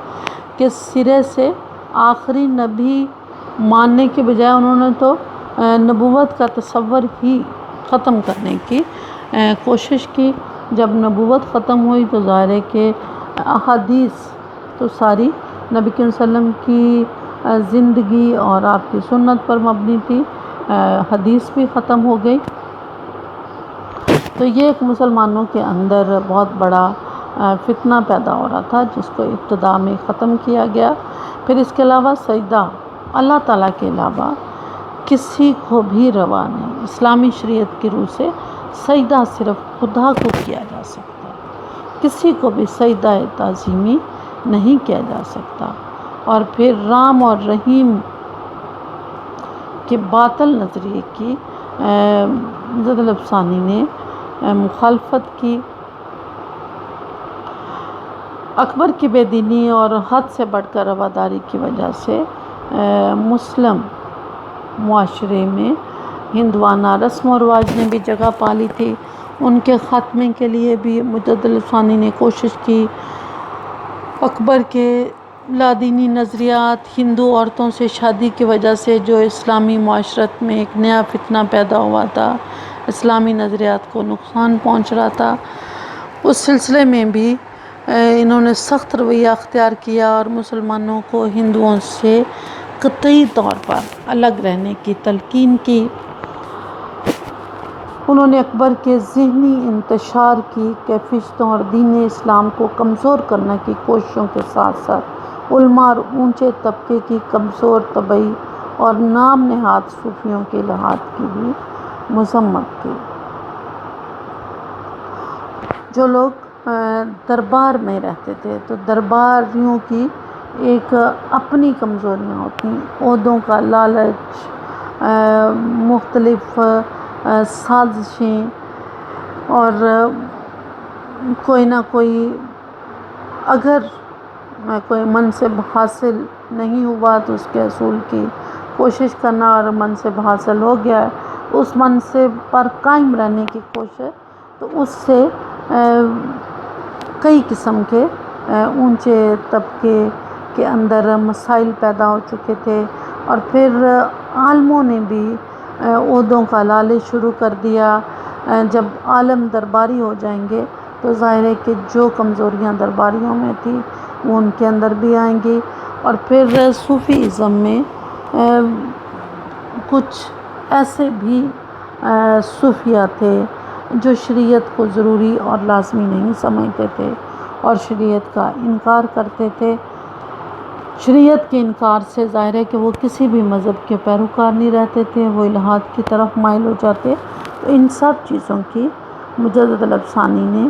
کہ سرے سے آخری نبی ماننے کے بجائے انہوں نے تو نبوت کا تصور ہی ختم کرنے کی کوشش کی۔ جب نبوت ختم ہوئی تو ظاہر ہے کہ احادیث تو ساری نبی کریم صلی اللہ علیہ وسلم کی زندگی اور آپ کی سنت پر مبنی تھی، حدیث بھی ختم ہو گئی۔ تو یہ ایک مسلمانوں کے اندر بہت بڑا فتنہ پیدا ہو رہا تھا، جس کو ابتدا میں ختم کیا گیا۔ پھر اس کے علاوہ سجدہ اللہ تعالیٰ کے علاوہ کسی کو بھی روا نہیں۔ اسلامی شریعت کی روح سے سجدہ صرف خدا کو کیا جا سکتا ہے، کسی کو بھی سجدہ تعظیمی نہیں کیا جا سکتا۔ اور پھر رام اور رحیم کے باطل نظریے کی مطلب ثانی نے مخالفت کی۔ اکبر کی بے دینی اور حد سے بڑھ کر رواداری کی وجہ سے مسلم معاشرے میں ہندوانہ رسم و رواج نے بھی جگہ پا لی تھی۔ ان کے خاتمے کے لیے بھی مجدد ثانی نے کوشش کی۔ اکبر کے لادینی نظریات، ہندو عورتوں سے شادی کی وجہ سے جو اسلامی معاشرت میں ایک نیا فتنہ پیدا ہوا تھا، اسلامی نظریات کو نقصان پہنچ رہا تھا، اس سلسلے میں بھی انہوں نے سخت رویہ اختیار کیا اور مسلمانوں کو ہندوؤں سے قطعی طور پر الگ رہنے کی تلقین کی۔ انہوں نے اکبر کے ذہنی انتشار کی کیفیتوں اور دین اسلام کو کمزور کرنے کی کوششوں کے ساتھ ساتھ علماء اور اونچے طبقے کی کمزور طبعی اور نام نہاد صوفیوں کے لحاظ کی بھی مذمت کی۔ جو لوگ دربار میں رہتے تھے تو درباریوں کی ایک اپنی کمزوریاں ہوتی ہیں، عہدوں کا لالچ، مختلف سازشیں، اور کوئی نہ کوئی اگر کوئی منصب حاصل نہیں ہوا تو اس کے حصول کی کوشش کرنا، اور منصب حاصل ہو گیا ہے اس منصب پر قائم رہنے کی کوشش، تو اس سے کئی قسم کے اونچے طبقے کے اندر مسائل پیدا ہو چکے تھے، اور پھر عالموں نے بھی عہدوں کا لالچ شروع کر دیا۔ جب عالم درباری ہو جائیں گے تو ظاہر ہے کہ جو کمزوریاں درباریوں میں تھی وہ ان کے اندر بھی آئیں گی. اور پھر صوفیزم میں کچھ ایسے بھی صوفیہ تھے جو شریعت کو ضروری اور لازمی نہیں سمجھتے تھے اور شریعت کا انکار کرتے تھے. شریعت کے انکار سے ظاہر ہے کہ وہ کسی بھی مذہب کے پیروکار نہیں رہتے تھے، وہ الہاد کی طرف مائل ہو جاتے. تو ان سب چیزوں کی مجدد طلب ثانی نے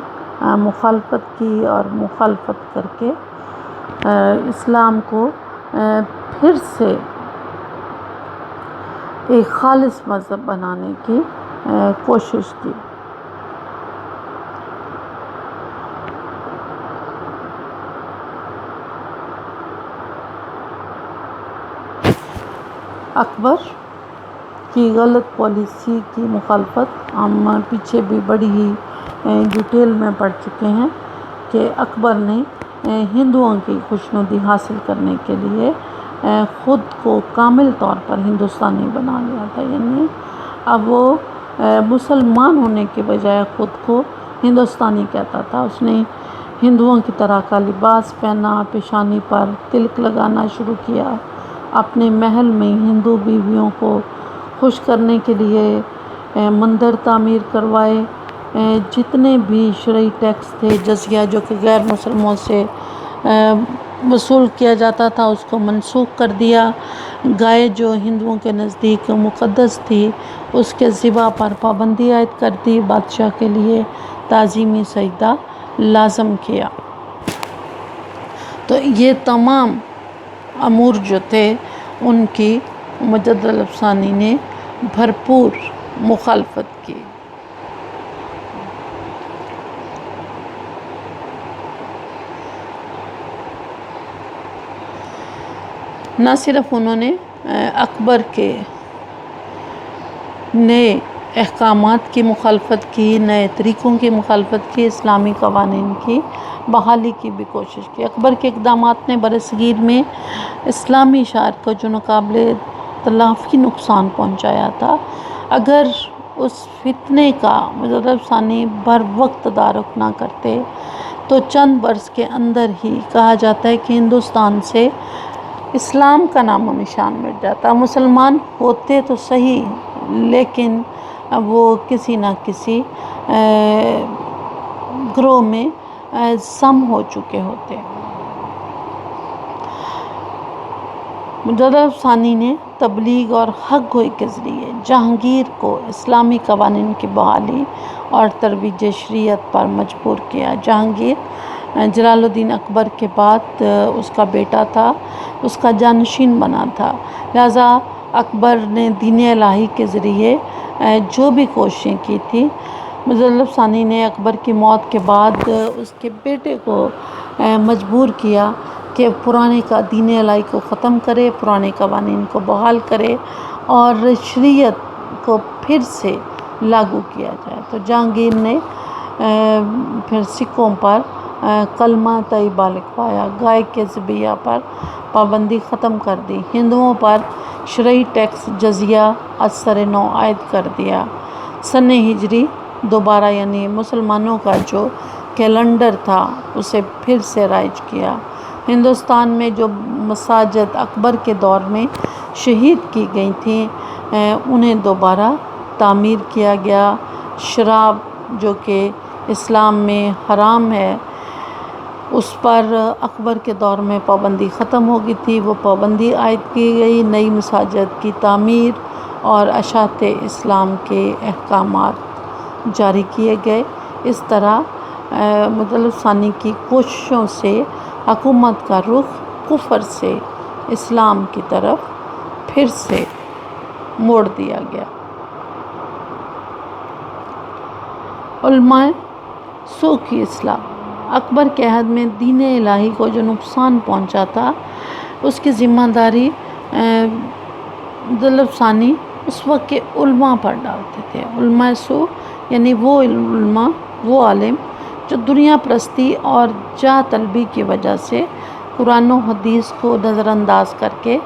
مخالفت کی اور مخالفت کر کے اسلام کو پھر سے ایک خالص مذہب بنانے کی کوشش کی. اکبر کی غلط پالیسی کی مخالفت ہم پیچھے بھی بڑی ہی ڈیٹیل میں پڑھ چکے ہیں کہ اکبر نے ہندوؤں کی خوشنودی حاصل کرنے کے لیے خود کو کامل طور پر ہندوستانی بنا لیا تھا. یعنی اب وہ مسلمان ہونے کے بجائے خود کو ہندوستانی کہتا تھا. اس نے ہندوؤں کی طرح کا لباس پہنا، پیشانی پر تلک لگانا شروع کیا، اپنے محل میں ہندو بیویوں کو خوش کرنے کے لیے مندر تعمیر کروائے. جتنے بھی شرعی ٹیکس تھے، جزیہ جو کہ غیر مسلموں سے وصول کیا جاتا تھا، اس کو منسوخ کر دیا. گائے جو ہندوؤں کے نزدیک مقدس تھی، اس کے ذبح پر پابندی عائد کر دی. بادشاہ کے لیے تعظیمی سجدہ لازم کیا. تو یہ تمام امور جو تھے ان کی مجدد طلب ثانی نے بھرپور مخالفت کی. نہ صرف انہوں نے اکبر کے نئے احکامات کی مخالفت کی، نئے طریقوں کی مخالفت کی، اسلامی قوانین کی بحالی کی بھی کوشش کی. اکبر کے اقدامات نے برصغیر میں اسلامی شعائر کو جو ناقابل تلافی نقصان پہنچایا تھا. اگر اس فتنے کا مجدد طلب ثانی بر وقت تدارک نہ کرتے تو چند برس کے اندر ہی کہا جاتا ہے کہ ہندوستان سے اسلام کا نام و نشان مٹ جاتا. مسلمان ہوتے تو صحیح، لیکن وہ کسی نہ کسی گروہ میں سم ہو چکے ہوتے. مجدد طلب ثانی نے تبلیغ اور حق گوئی کے ذریعے جہانگیر کو اسلامی قوانین کی بحالی اور ترویج شریعت پر مجبور کیا. جہانگیر جلال الدین اکبر کے بعد اس کا بیٹا تھا، اس کا جانشین بنا تھا. لہٰذا اکبر نے دین الہی کے ذریعے جو بھی کوششیں کی تھی، مجدد طلب ثانی نے اکبر کی موت کے بعد اس کے بیٹے کو مجبور کیا کہ پرانے کا دین الہی کو ختم کرے، پرانے قوانین کو بحال کرے اور شریعت کو پھر سے لاگو کیا جائے. تو جہانگیر نے پھر سکھوں پر کلمہ طیبہ لکھوایا، گائے کے ذبیحہ پر پابندی ختم کر دی، ہندوؤں پر شرعی ٹیکس جزیہ از سر نو عائد کر دیا. سن ہجری دوبارہ یعنی مسلمانوں کا جو کیلنڈر تھا اسے پھر سے رائج کیا. ہندوستان میں جو مساجد اکبر کے دور میں شہید کی گئی تھیں انہیں دوبارہ تعمیر کیا گیا. شراب جو کہ اسلام میں حرام ہے، اس پر اکبر کے دور میں پابندی ختم ہو گئی تھی، وہ پابندی عائد کی گئی. نئی مساجد کی تعمیر اور اشاعت اسلام کے احکامات جاری کیے گئے. اس طرح مجدد طلب ثانی کی کوششوں سے حکومت کا رخ کفر سے اسلام کی طرف پھر سے موڑ دیا گیا. علماء سو کی اصلاح. اکبر کے عہد میں دین الہی کو جو نقصان پہنچا تھا اس کی ذمہ داری طلب ثانی اس وقت کے علماء پر ڈالتے تھے. علماء سو یعنی وہ علماء، وہ عالم جو دنیا پرستی اور جاہ طلبی کی وجہ سے قرآن و حدیث کو نظر انداز کر کے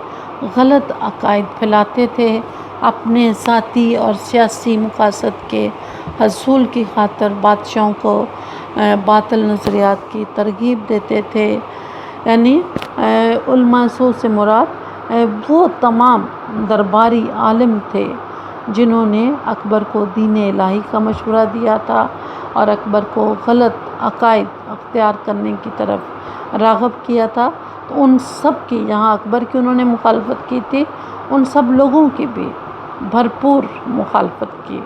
غلط عقائد پھیلاتے تھے. اپنے ذاتی اور سیاسی مقاصد کے حصول کی خاطر بادشاہوں کو باطل نظریات کی ترغیب دیتے تھے. یعنی علماء سو سے مراد وہ تمام درباری عالم تھے جنہوں نے اکبر کو دین الہی کا مشورہ دیا تھا اور اکبر کو غلط عقائد اختیار کرنے کی طرف راغب کیا تھا. تو ان سب کی، جہاں اکبر کی انہوں نے مخالفت کی تھی، ان سب لوگوں کی بھی بھرپور مخالفت کی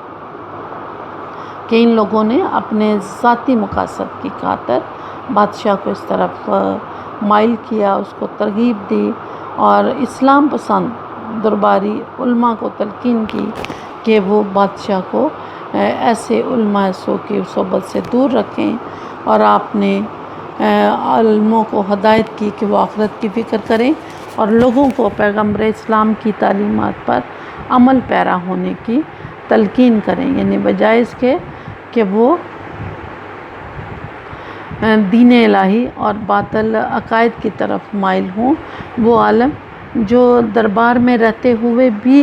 کہ ان لوگوں نے اپنے ذاتی مقاصد کی خاطر بادشاہ کو اس طرف مائل کیا، اس کو ترغیب دی اور اسلام پسند درباری علماء کو تلقین کی کہ وہ بادشاہ کو ایسے علماء سو کی صحبت سے دور رکھیں. اور آپ نے علموں کو ہدایت کی کہ وہ آخرت کی فکر کریں اور لوگوں کو پیغمبر اسلام کی تعلیمات پر عمل پیرا ہونے کی تلقین کریں. یعنی بجائے اس کے کہ وہ دین الہی اور باطل عقائد کی طرف مائل ہوں، وہ عالم جو دربار میں رہتے ہوئے بھی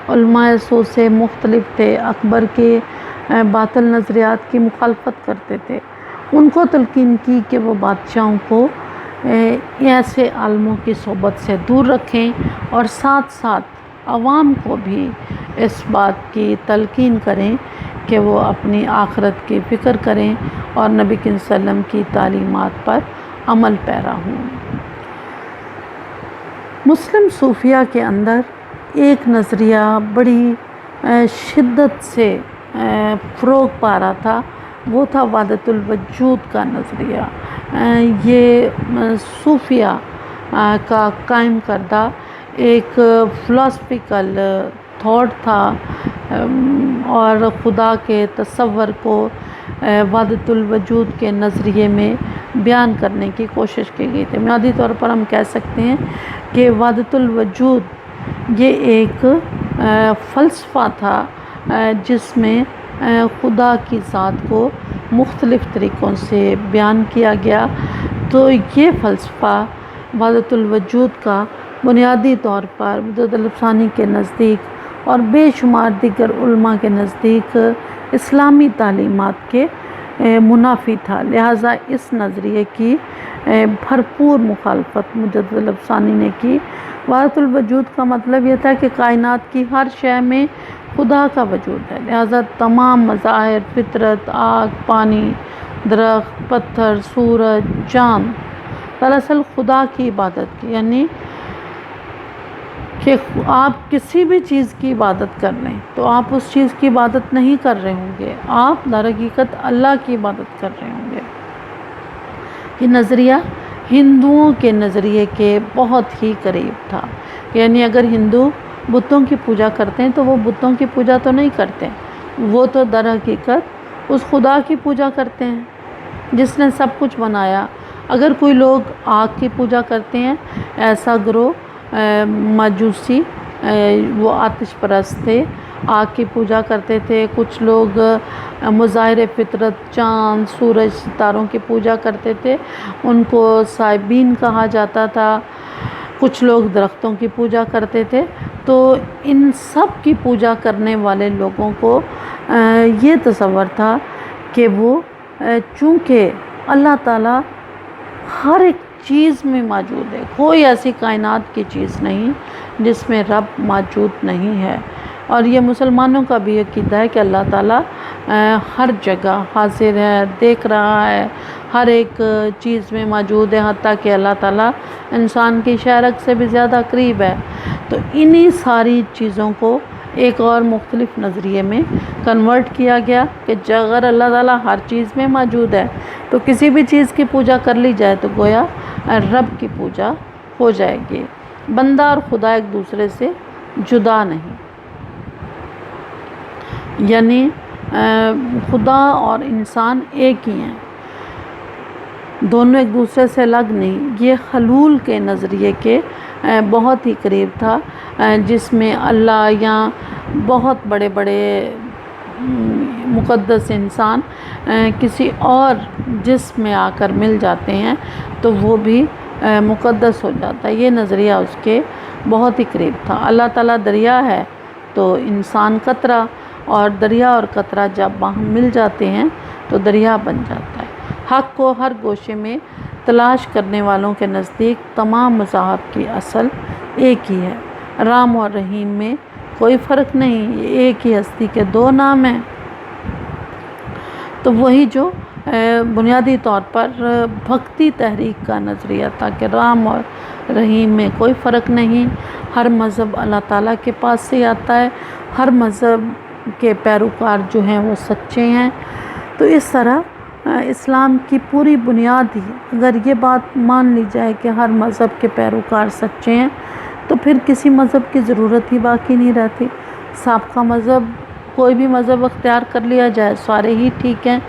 علماء سو سے مختلف تھے، اکبر کے باطل نظریات کی مخالفت کرتے تھے، ان کو تلقین کی کہ وہ بادشاہوں کو ایسے عالموں کی صحبت سے دور رکھیں اور ساتھ ساتھ عوام کو بھی اس بات کی تلقین کریں کہ وہ اپنی آخرت کی فکر کریں اور نبی کریم صلی اللہ علیہ وسلم کی تعلیمات پر عمل پیرا ہوں. مسلم صوفیہ کے اندر ایک نظریہ بڑی شدت سے فروغ پا رہا تھا، وہ تھا وحدت الوجود کا نظریہ. یہ صوفیہ کا قائم کردہ ایک فلاسفیکل تھاٹ تھا اور خدا کے تصور کو وحدت الوجود کے نظریے میں بیان کرنے کی کوشش کی گئی تھی. بنیادی طور پر ہم کہہ سکتے ہیں کہ وحدت الوجود یہ ایک فلسفہ تھا جس میں خدا کی ذات کو مختلف طریقوں سے بیان کیا گیا. تو یہ فلسفہ وحدت الوجود کا بنیادی طور پر مجدد ثانی کے نزدیک اور بے شمار دیگر علماء کے نزدیک اسلامی تعلیمات کے منافی تھا. لہٰذا اس نظریے کی بھرپور مخالفت مجدد ثانی نے کی. وحدت الوجود کا مطلب یہ تھا کہ کائنات کی ہر شے میں خدا کا وجود ہے، لہٰذا تمام مظاہر، فطرت، آگ، پانی، درخت، پتھر، سورج، چاند دراصل خدا کی عبادت کی. یعنی کہ آپ کسی بھی چیز کی عبادت کر لیں تو آپ اس چیز کی عبادت نہیں کر رہے ہوں گے، آپ در حقیقت اللہ کی عبادت کر رہے ہوں گے. یہ نظریہ ہندوؤں کے نظریے کے بہت ہی قریب تھا. یعنی اگر ہندو بتوں کی پوجا کرتے ہیں تو وہ بتوں کی پوجا تو نہیں کرتے، وہ تو در حقیقت اس خدا کی پوجا کرتے ہیں جس نے سب کچھ بنایا. اگر کوئی لوگ آگ کی پوجا کرتے ہیں، ایسا گروہ مجوسی، وہ آتش پرست تھے، آگ کی پوجا کرتے تھے. کچھ لوگ مظاہر فطرت، چاند، سورج، ستاروں کی پوجا کرتے تھے، ان کو سائبین کہا جاتا تھا. کچھ لوگ درختوں کی پوجا کرتے تھے. تو ان سب کی پوجا کرنے والے لوگوں کو یہ تصور تھا کہ وہ چونکہ اللہ تعالیٰ ہر ایک چیز میں موجود ہے، کوئی ایسی کائنات کی چیز نہیں جس میں رب موجود نہیں ہے. اور یہ مسلمانوں کا بھی عقیدہ ہے کہ اللہ تعالیٰ ہر جگہ حاضر ہے، دیکھ رہا ہے، ہر ایک چیز میں موجود ہے، حتیٰ کہ اللہ تعالیٰ انسان کی شہرک سے بھی زیادہ قریب ہے. تو انہی ساری چیزوں کو ایک اور مختلف نظریے میں کنورٹ کیا گیا کہ اگر اللہ تعالیٰ ہر چیز میں موجود ہے تو کسی بھی چیز کی پوجا کر لی جائے تو گویا رب کی پوجا ہو جائے گی. بندہ اور خدا ایک دوسرے سے جدا نہیں، یعنی خدا اور انسان ایک ہی ہیں، دونوں ایک دوسرے سے الگ نہیں. یہ حلول کے نظریے کے بہت ہی قریب تھا، جس میں اللہ یا بہت بڑے بڑے مقدس انسان کسی اور جسم میں آ کر مل جاتے ہیں تو وہ بھی مقدس ہو جاتا ہے. یہ نظریہ اس کے بہت ہی قریب تھا. اللہ تعالیٰ دریا ہے تو انسان قطرہ، اور دریا اور قطرہ جب وہاں مل جاتے ہیں تو دریا بن جاتا ہے. حق کو ہر گوشے میں تلاش کرنے والوں کے نزدیک تمام مذاہب کی اصل ایک ہی ہے۔ رام اور رحیم میں کوئی فرق نہیں، یہ ایک ہی ہستی کے دو نام ہیں۔ تو وہی جو بنیادی طور پر بھکتی تحریک کا نظریہ تھا کہ رام اور رحیم میں کوئی فرق نہیں، ہر مذہب اللہ تعالیٰ کے پاس سے آتا ہے، ہر مذہب کے پیروکار جو ہیں وہ سچے ہیں۔ تو اس طرح اسلام کی پوری بنیاد ہی اگر یہ بات مان لی جائے کہ ہر مذہب کے پیروکار سچے ہیں تو پھر کسی مذہب کی ضرورت ہی باقی نہیں رہتی۔ سابقہ مذہب کوئی بھی مذہب اختیار کر لیا جائے سارے ہی ٹھیک ہیں۔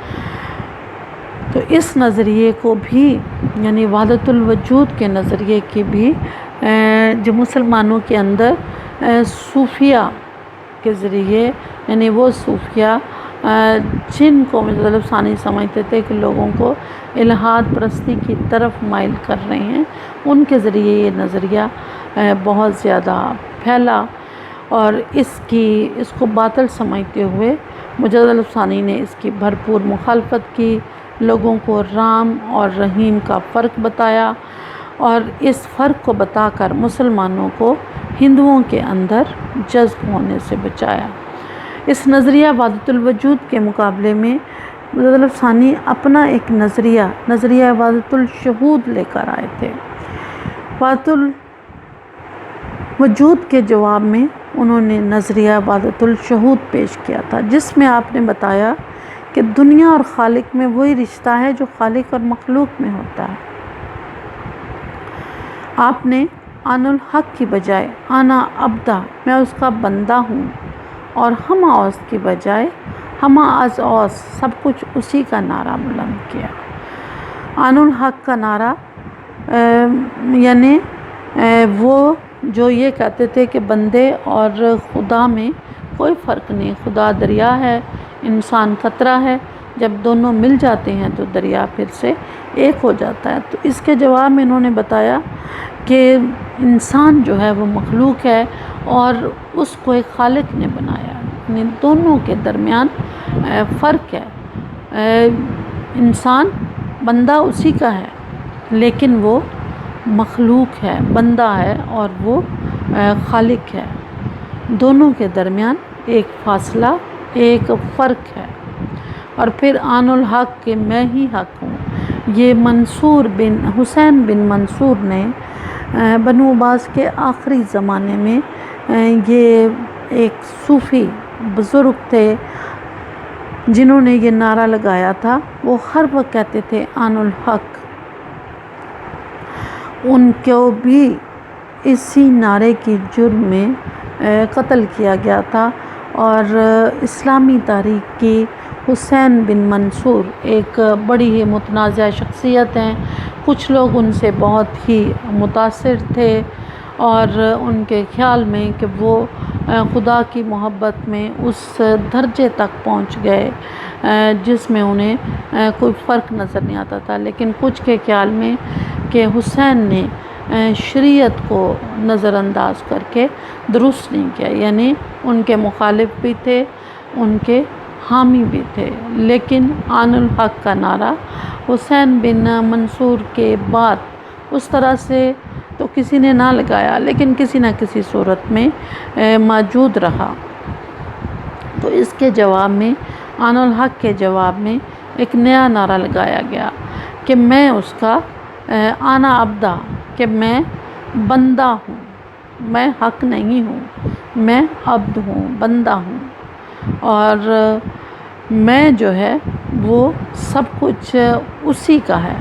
تو اس نظریے کو بھی یعنی وحدت الوجود کے نظریے کی بھی جو مسلمانوں کے اندر صوفیہ کے ذریعے یعنی وہ صوفیہ جن کو مرزا طلب ثانی سمجھتے تھے کہ لوگوں کو الہاد پرستی کی طرف مائل کر رہے ہیں، ان کے ذریعے یہ نظریہ بہت زیادہ پھیلا، اور اس کو باطل سمجھتے ہوئے مرزا طلب ثانی نے اس کی بھرپور مخالفت کی، لوگوں کو رام اور رحیم کا فرق بتایا، اور اس فرق کو بتا کر مسلمانوں کو ہندوؤں کے اندر جذب ہونے سے بچایا۔ اس نظریہ وحدت الوجود کے مقابلے میں مرزا طلب ثانی اپنا ایک نظریہ وحدت الشہود لے کر آئے تھے۔ وحدت الوجود کے جواب میں انہوں نے نظریہ وحدت الشہود پیش کیا تھا، جس میں آپ نے بتایا کہ دنیا اور خالق میں وہی رشتہ ہے جو خالق اور مخلوق میں ہوتا ہے۔ آپ نے آن الحق کی بجائے آنا عبدہ میں اس کا بندہ ہوں، اور ہم اوس کی بجائے ہم از اوس سب کچھ اسی کا نعرہ بلند کیا۔ آن الحق کا نعرہ یعنی وہ جو یہ کہتے تھے کہ بندے اور خدا میں کوئی فرق نہیں، خدا دریا ہے، انسان قطرہ ہے، جب دونوں مل جاتے ہیں تو دریا پھر سے ایک ہو جاتا ہے۔ تو اس کے جواب میں انہوں نے بتایا کہ انسان جو ہے وہ مخلوق ہے اور اس کو ایک خالق نے بنایا، یعنی دونوں کے درمیان فرق ہے۔ انسان بندہ اسی کا ہے لیکن وہ مخلوق ہے، بندہ ہے اور وہ خالق ہے، دونوں کے درمیان ایک فاصلہ، ایک فرق ہے۔ اور پھر آن الحق کہ میں ہی حق ہوں، یہ حسین بن منصور نے بنو عباس کے آخری زمانے میں یہ ایک صوفی بزرگ تھے جنہوں نے یہ نعرہ لگایا تھا، وہ ہر وقت کہتے تھے آن الحق۔ ان کو بھی اسی نعرے کی جرم میں قتل کیا گیا تھا، اور اسلامی تاریخ کی حسین بن منصور ایک بڑی ہی متنازع شخصیت ہیں۔ کچھ لوگ ان سے بہت ہی متاثر تھے اور ان کے خیال میں کہ وہ خدا کی محبت میں اس درجے تک پہنچ گئے جس میں انہیں کوئی فرق نظر نہیں آتا تھا، لیکن کچھ کے خیال میں کہ حسین نے شریعت کو نظر انداز کر کے درست نہیں کیا، یعنی ان کے مخالف بھی تھے، ان کے حامی بھی تھے، لیکن آن الحق کا نعرہ حسین بن منصور کے بعد اس طرح سے تو کسی نے نہ لگایا، لیکن کسی نہ کسی صورت میں موجود رہا۔ تو اس کے جواب میں آن الحق کے جواب میں ایک نیا نعرہ لگایا گیا کہ میں اس کا آنا عبدہ کہ میں بندہ ہوں، میں حق نہیں ہوں، میں عبد ہوں، بندہ ہوں، اور میں جو ہے وہ سب کچھ اسی کا ہے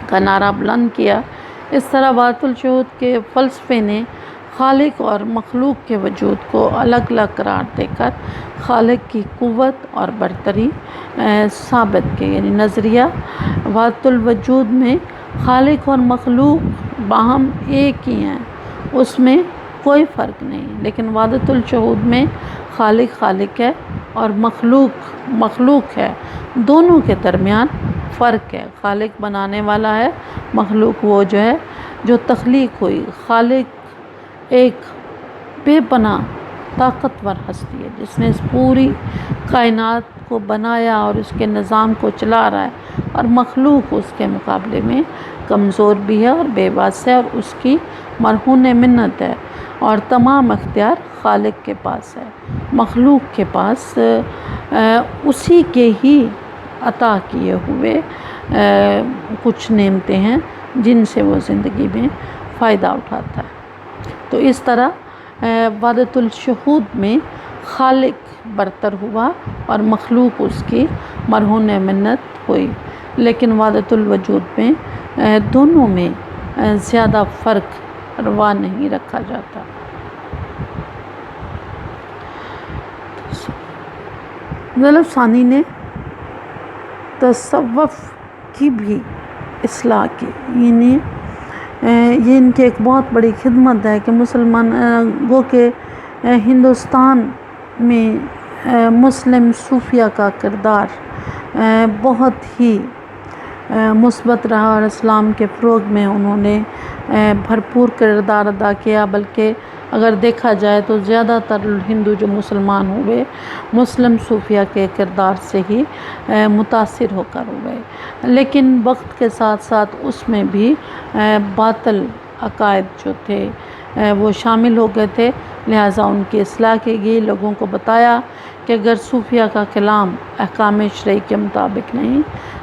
کا نعرہ بلند کیا۔ اس طرح وحدت الشہود کے فلسفے نے خالق اور مخلوق کے وجود کو الگ الگ قرار دے کر خالق کی قوت اور برتری ثابت کی، یعنی نظریہ وحدت الوجود میں خالق اور مخلوق باہم ایک ہی ہیں، اس میں کوئی فرق نہیں، لیکن وحدت الشہود میں خالق خالق ہے اور مخلوق مخلوق ہے، دونوں کے درمیان فرق ہے، خالق بنانے والا ہے، مخلوق وہ جو ہے جو تخلیق ہوئی، خالق ایک بے پناہ طاقتور ہستی ہے جس نے اس پوری کائنات کو بنایا اور اس کے نظام کو چلا رہا ہے، اور مخلوق اس کے مقابلے میں کمزور بھی ہے اور بے بس ہے، اور اس کی مرہون منت ہے، اور تمام اختیار خالق کے پاس ہے۔ مخلوق کے پاس اسی کے ہی عطا کیے ہوئے کچھ نعمتیں ہیں جن سے وہ زندگی میں فائدہ اٹھاتا ہے۔ تو اس طرح وحدت الشہود میں خالق برتر ہوا اور مخلوق اس کی مرہون منت ہوئی، لیکن وحدت الوجود میں دونوں میں زیادہ فرق روا نہیں رکھا جاتا۔ ضلف ثانی نے تصوف کی بھی اصلاح کی، یعنی یہ ان کی ایک بہت بڑی خدمت ہے کہ مسلمان گو کہ ہندوستان میں مسلم صوفیہ کا کردار بہت ہی مثبت رہا، اور اسلام کے فروغ میں انہوں نے بھرپور کردار ادا کیا، بلکہ اگر دیکھا جائے تو زیادہ تر ہندو جو مسلمان ہوئے مسلم صوفیہ کے کردار سے ہی متاثر ہو کر ہوئے، لیکن وقت کے ساتھ ساتھ اس میں بھی باطل عقائد جو تھے وہ شامل ہو گئے تھے، لہٰذا ان کی اصلاح کی گئی، لوگوں کو بتایا کہ اگر صوفیہ کا کلام احکام شرعی کے مطابق نہیں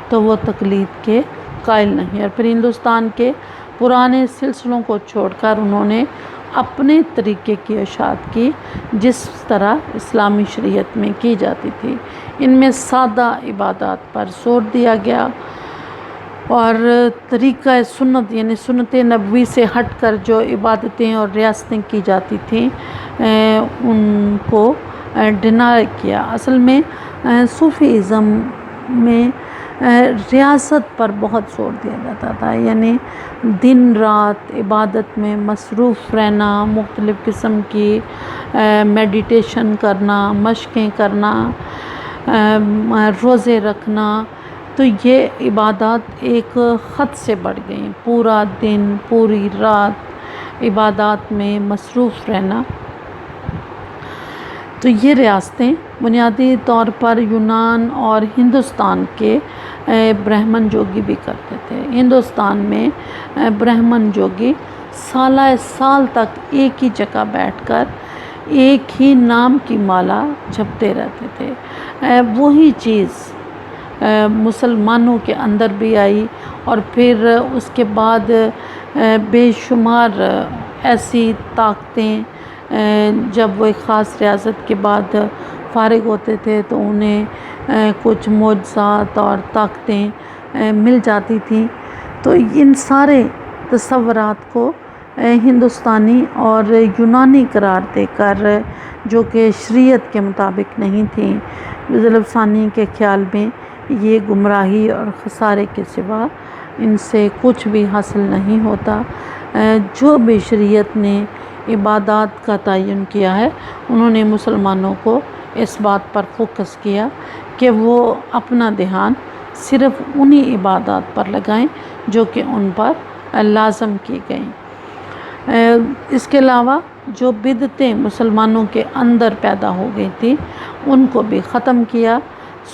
تو وہ تقلید کے قائل نہیں، اور پھر ہندوستان کے پرانے سلسلوں کو چھوڑ کر انہوں نے اپنے طریقے کی اشاعت کی جس طرح اسلامی شریعت میں کی جاتی تھی۔ ان میں سادہ عبادات پر زور دیا گیا، اور طریقہ سنت یعنی سنت نبوی سے ہٹ کر جو عبادتیں اور ریاستیں کی جاتی تھیں ان کو ڈینائی کیا۔ اصل میں صوفی ازم میں ریاست پر بہت زور دیا جاتا تھا، یعنی دن رات عبادت میں مصروف رہنا، مختلف قسم کی میڈیٹیشن کرنا، مشقیں کرنا، روزے رکھنا، تو یہ عبادات ایک حد سے بڑھ گئیں، پورا دن پوری رات عبادات میں مصروف رہنا۔ تو یہ ریاستیں بنیادی طور پر یونان اور ہندوستان کے برہمن جوگی بھی کرتے تھے۔ ہندوستان میں برہمن جوگی سالہ سال تک ایک ہی جگہ بیٹھ کر ایک ہی نام کی مالا جپتے رہتے تھے۔ وہی چیز مسلمانوں کے اندر بھی آئی، اور پھر اس کے بعد بے شمار ایسی طاقتیں جب وہ ایک خاص ریاست کے بعد فارغ ہوتے تھے تو انہیں کچھ معجزات اور طاقتیں مل جاتی تھیں، تو ان سارے تصورات کو ہندوستانی اور یونانی قرار دے کر جو کہ شریعت کے مطابق نہیں تھیں، ضلف ثانی کے خیال میں یہ گمراہی اور خسارے کے سوا ان سے کچھ بھی حاصل نہیں ہوتا۔ جو بھی شریعت نے عبادات کا تعین کیا ہے انہوں نے مسلمانوں کو اس بات پر فوکس کیا کہ وہ اپنا دھیان صرف انہی عبادات پر لگائیں جو کہ ان پر لازم کی گئیں۔ اس کے علاوہ جو بدعتیں مسلمانوں کے اندر پیدا ہو گئی تھی ان کو بھی ختم کیا۔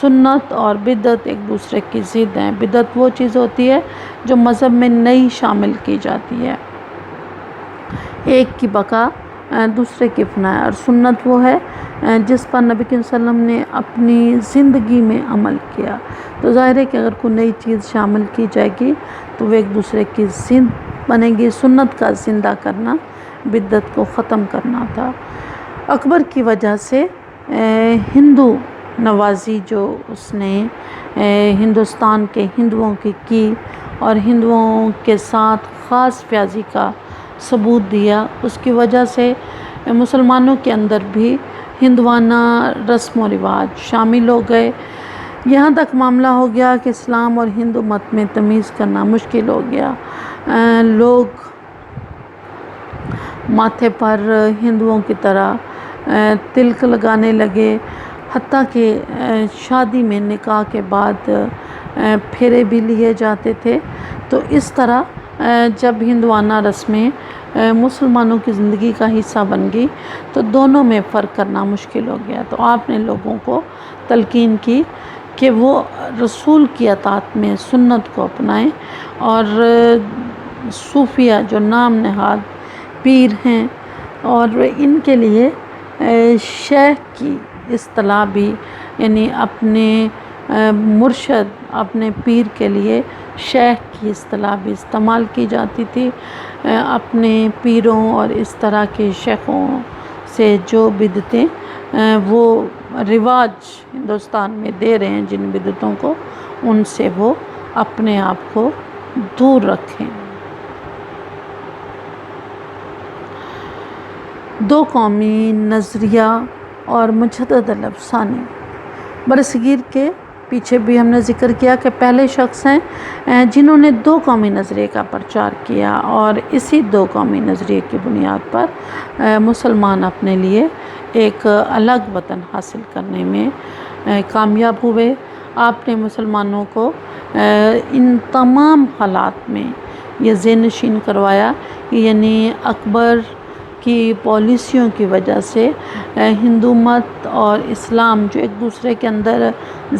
سنت اور بدعت ایک دوسرے کی ضد ہیں۔ بدعت وہ چیز ہوتی ہے جو مذہب میں نئی شامل کی جاتی ہے، ایک کی بقا دوسرے کی فنا ہے، اور سنت وہ ہے جس پر نبی صلی اللہ علیہ وسلم نے اپنی زندگی میں عمل کیا۔ تو ظاہر ہے کہ اگر کوئی نئی چیز شامل کی جائے گی تو وہ ایک دوسرے کی ضد بنے گی۔ سنت کا زندہ کرنا بدعت کو ختم کرنا تھا۔ اکبر کی وجہ سے ہندو نوازی جو اس نے ہندوستان کے ہندوؤں کی اور ہندوؤں کے ساتھ خاص پیازی کا ثبوت دیا، اس کی وجہ سے مسلمانوں کے اندر بھی ہندوانہ رسم و رواج شامل ہو گئے، یہاں تک معاملہ ہو گیا کہ اسلام اور ہندو مت میں تمیز کرنا مشکل ہو گیا۔ لوگ ماتھے پر ہندوؤں کی طرح تلک لگانے لگے، حتیٰ کہ شادی میں نکاح کے بعد پھیرے بھی لیے جاتے تھے۔ تو اس طرح جب ہندوانہ رسمیں مسلمانوں کی زندگی کا حصہ بن گئی تو دونوں میں فرق کرنا مشکل ہو گیا۔ تو آپ نے لوگوں کو تلقین کی کہ وہ رسول کی اطاعت میں سنت کو اپنائیں، اور صوفیہ جو نام نہاد پیر ہیں اور ان کے لیے شیخ کی اصطلاح بھی، یعنی اپنے مرشد اپنے پیر کے لیے شیخ کی اصطلاح بھی استعمال کی جاتی تھی۔ اپنے پیروں اور اس طرح کے شیخوں سے جو بدعتیں وہ رواج ہندوستان میں دے رہے ہیں، جن بدعتوں کو، ان سے وہ اپنے آپ کو دور رکھیں۔ دو قومی نظریہ اور مجدد الافسانی۔ برصغیر کے پیچھے بھی ہم نے ذکر کیا کہ پہلے شخص ہیں جنہوں نے دو قومی نظریے کا پرچار کیا، اور اسی دو قومی نظریے کی بنیاد پر مسلمان اپنے لیے ایک الگ وطن حاصل کرنے میں کامیاب ہوئے۔ آپ نے مسلمانوں کو ان تمام حالات میں یہ ذہن نشین کروایا کہ یعنی اکبر کی پالیسیوں کی وجہ سے ہندو مت اور اسلام جو ایک دوسرے کے اندر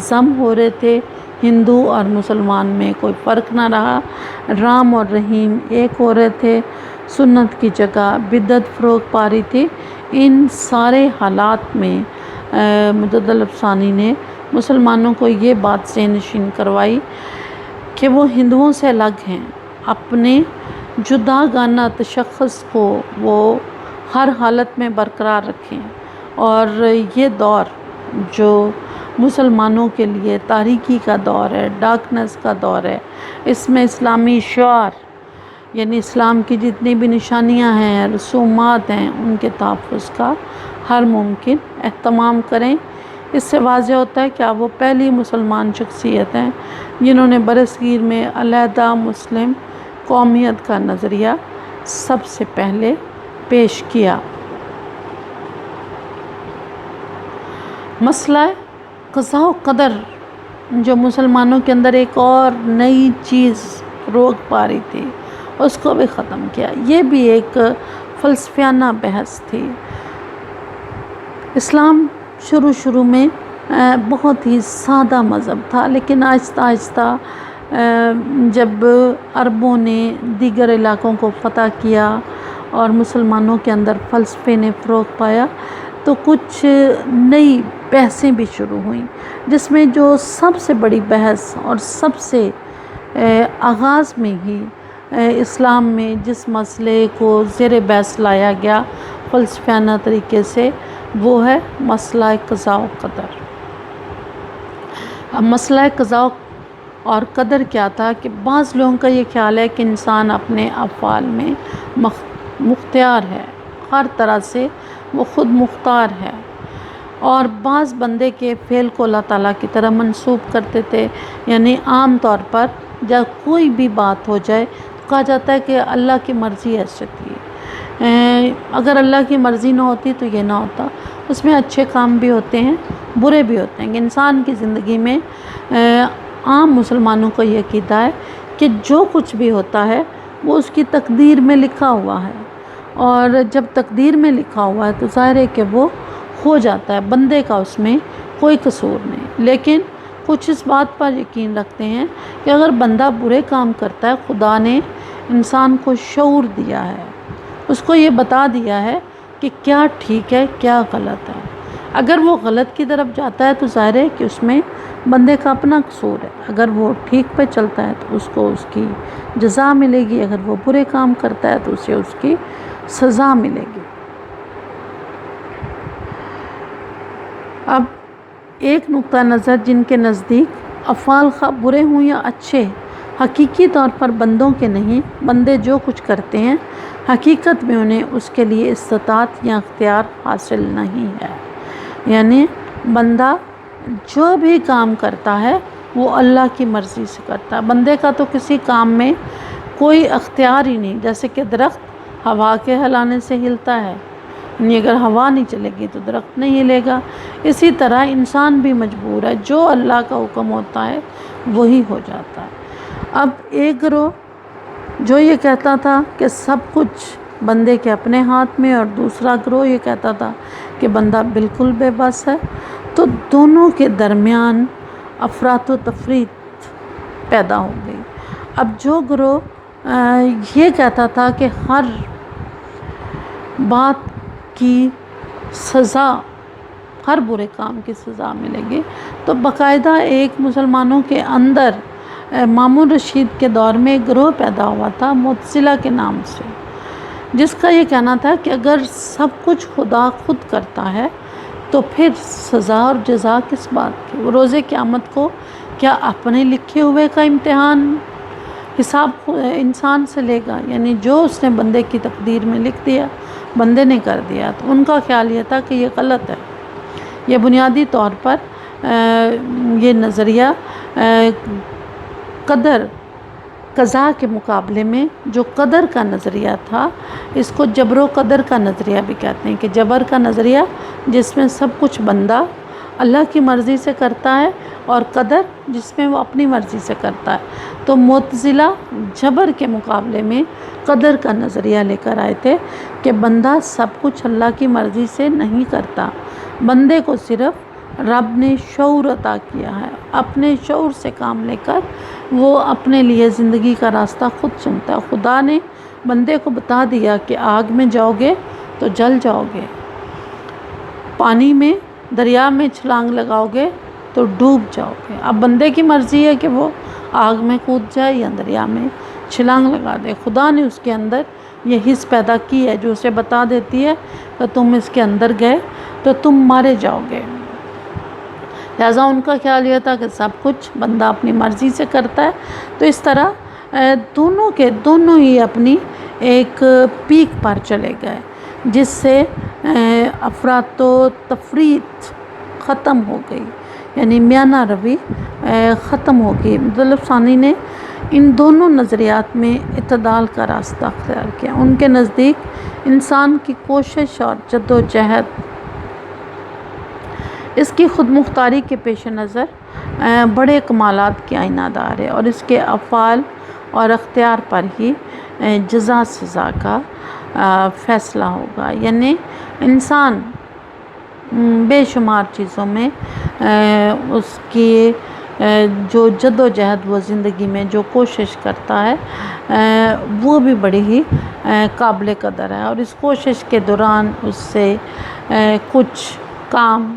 ضم ہو رہے تھے، ہندو اور مسلمان میں کوئی فرق نہ رہا، رام اور رحیم ایک ہو رہے تھے، سنت کی جگہ بدعت فروغ پا رہی تھی۔ ان سارے حالات میں مجدد الافسانی نے مسلمانوں کو یہ بات ذہن نشین کروائی کہ وہ ہندوؤں سے الگ ہیں، اپنے جداگانہ تشخص کو وہ ہر حالت میں برقرار رکھیں، اور یہ دور جو مسلمانوں کے لیے تاریکی کا دور ہے، ڈارکنس کا دور ہے، اس میں اسلامی شعار یعنی اسلام کی جتنی بھی نشانیاں ہیں، رسومات ہیں، ان کے تحفظ کا ہر ممکن اہتمام کریں۔ اس سے واضح ہوتا ہے کہ آپ وہ پہلی مسلمان شخصیت ہیں جنہوں نے برصغیر میں علیحدہ مسلم قومیت کا نظریہ سب سے پہلے پیش کیا۔ مسئلہ قضاء و قدر جو مسلمانوں کے اندر ایک اور نئی چیز روک پا رہی تھی، اس کو بھی ختم کیا۔ یہ بھی ایک فلسفیانہ بحث تھی۔ اسلام شروع میں بہت ہی سادہ مذہب تھا، لیکن آہستہ آہستہ جب عربوں نے دیگر علاقوں کو فتح کیا اور مسلمانوں کے اندر فلسفے نے فروغ پایا، تو کچھ نئی بحثیں بھی شروع ہوئیں، جس میں جو سب سے بڑی بحث اور سب سے آغاز میں ہی اسلام میں جس مسئلے کو زیر بحث لایا گیا فلسفیانہ طریقے سے، وہ ہے مسئلہ قضاء و قدر۔ اب مسئلہ قضاء اور قدر کیا تھا کہ بعض لوگوں کا یہ خیال ہے کہ انسان اپنے افعال میں مختار ہے، ہر طرح سے وہ خود مختار ہے، اور بعض بندے کے فعل کو اللہ تعالیٰ کی طرح منسوب کرتے تھے۔ یعنی عام طور پر جب کوئی بھی بات ہو جائے تو کہا جاتا ہے کہ اللہ کی مرضی ایسے تھی، اگر اللہ کی مرضی نہ ہوتی تو یہ نہ ہوتا۔ اس میں اچھے کام بھی ہوتے ہیں، برے بھی ہوتے ہیں۔ انسان کی زندگی میں عام مسلمانوں کو یہ عقیدہ ہے کہ جو کچھ بھی ہوتا ہے وہ اس کی تقدیر میں لکھا ہوا ہے، اور جب تقدیر میں لکھا ہوا ہے تو ظاہر ہے کہ وہ ہو جاتا ہے، بندے کا اس میں کوئی قصور نہیں۔ لیکن کچھ اس بات پر یقین رکھتے ہیں کہ اگر بندہ برے کام کرتا ہے، خدا نے انسان کو شعور دیا ہے، اس کو یہ بتا دیا ہے کہ کیا ٹھیک ہے کیا غلط ہے۔ اگر وہ غلط کی طرف جاتا ہے تو ظاہر ہے کہ اس میں بندے کا اپنا قصور ہے، اگر وہ ٹھیک پہ چلتا ہے تو اس کو اس کی جزا ملے گی، اگر وہ برے کام کرتا ہے تو اسے اس کی سزا ملے گی۔ اب ایک نقطہ نظر جن کے نزدیک افعال خواہ برے ہوں یا اچھے، حقیقی طور پر بندوں کے نہیں، بندے جو کچھ کرتے ہیں حقیقت میں انہیں اس کے لیے استطاعت یا اختیار حاصل نہیں ہے۔ یعنی بندہ جو بھی کام کرتا ہے وہ اللہ کی مرضی سے کرتا ہے، بندے کا تو کسی کام میں کوئی اختیار ہی نہیں۔ جیسے کہ درخت ہوا کے ہلانے سے ہلتا ہے، یعنی اگر ہوا نہیں چلے گی تو درخت نہیں ہلے گا۔ اسی طرح انسان بھی مجبور ہے، جو اللہ کا حکم ہوتا ہے وہی ہو جاتا ہے۔ اب ایک گروہ جو یہ کہتا تھا کہ سب کچھ بندے کے اپنے ہاتھ میں، اور دوسرا گروہ یہ کہتا تھا کہ بندہ بالکل بے بس ہے۔ تو دونوں کے درمیان افراط و تفریط پیدا ہو گئی۔ اب جو گروہ یہ کہتا تھا کہ ہر بات کی سزا، ہر برے کام کی سزا ملے گی، تو باقاعدہ ایک مسلمانوں کے اندر مامون رشید کے دور میں ایک گروہ پیدا ہوا تھا معتزلہ کے نام سے، جس کا یہ کہنا تھا کہ اگر سب کچھ خدا خود کرتا ہے تو پھر سزا اور جزا کس بات کی؟ وہ روز قیامت کو کیا اپنے لکھے ہوئے کا امتحان حساب انسان سے لے گا؟ یعنی جو اس نے بندے کی تقدیر میں لکھ دیا بندے نے کر دیا۔ تو ان کا خیال یہ تھا کہ یہ غلط ہے۔ یہ بنیادی طور پر یہ نظریہ قدر قضا کے مقابلے میں جو قدر کا نظریہ تھا، اس کو جبر و قدر کا نظریہ بھی کہتے ہیں، کہ جبر کا نظریہ جس میں سب کچھ بندہ اللہ کی مرضی سے کرتا ہے، اور قدر جس میں وہ اپنی مرضی سے کرتا ہے۔ تو معتزلہ جبر کے مقابلے میں قدر کا نظریہ لے کر آئے تھے کہ بندہ سب کچھ اللہ کی مرضی سے نہیں کرتا، بندے کو صرف رب نے شعور عطا کیا ہے، اپنے شعور سے کام لے کر وہ اپنے لیے زندگی کا راستہ خود چنتا ہے۔ خدا نے بندے کو بتا دیا کہ آگ میں جاؤ گے تو جل جاؤ گے، پانی میں دریا میں چھلانگ لگاؤ گے تو ڈوب جاؤ گے۔ اب بندے کی مرضی ہے کہ وہ آگ میں کود جائے یا دریا میں چھلانگ لگا دے۔ خدا نے اس کے اندر یہ حس پیدا کی ہے جو اسے بتا دیتی ہے کہ تم اس کے اندر گئے تو تم مارے جاؤ گے۔ لہٰذا ان کا خیال یہ تھا کہ سب کچھ بندہ اپنی مرضی سے کرتا ہے۔ تو اس طرح دونوں ہی اپنی ایک پیک پر چلے گئے، جس سے افراط و تفریط ختم ہو گئی، یعنی میانہ روی ختم ہو گئی۔ مطلب ثانی نے ان دونوں نظریات میں اعتدال کا راستہ اختیار کیا۔ ان کے نزدیک انسان کی کوشش اور جد و جہد اس کی خود مختاری کے پیش نظر بڑے کمالات کی آئینہ دار ہے، اور اس کے افعال اور اختیار پر ہی جزا سزا کا فیصلہ ہوگا۔ یعنی انسان بے شمار چیزوں میں اس کی جو جد و جہد وہ زندگی میں جو کوشش کرتا ہے وہ بھی بڑی ہی قابل قدر ہے، اور اس کوشش کے دوران اس سے کچھ کام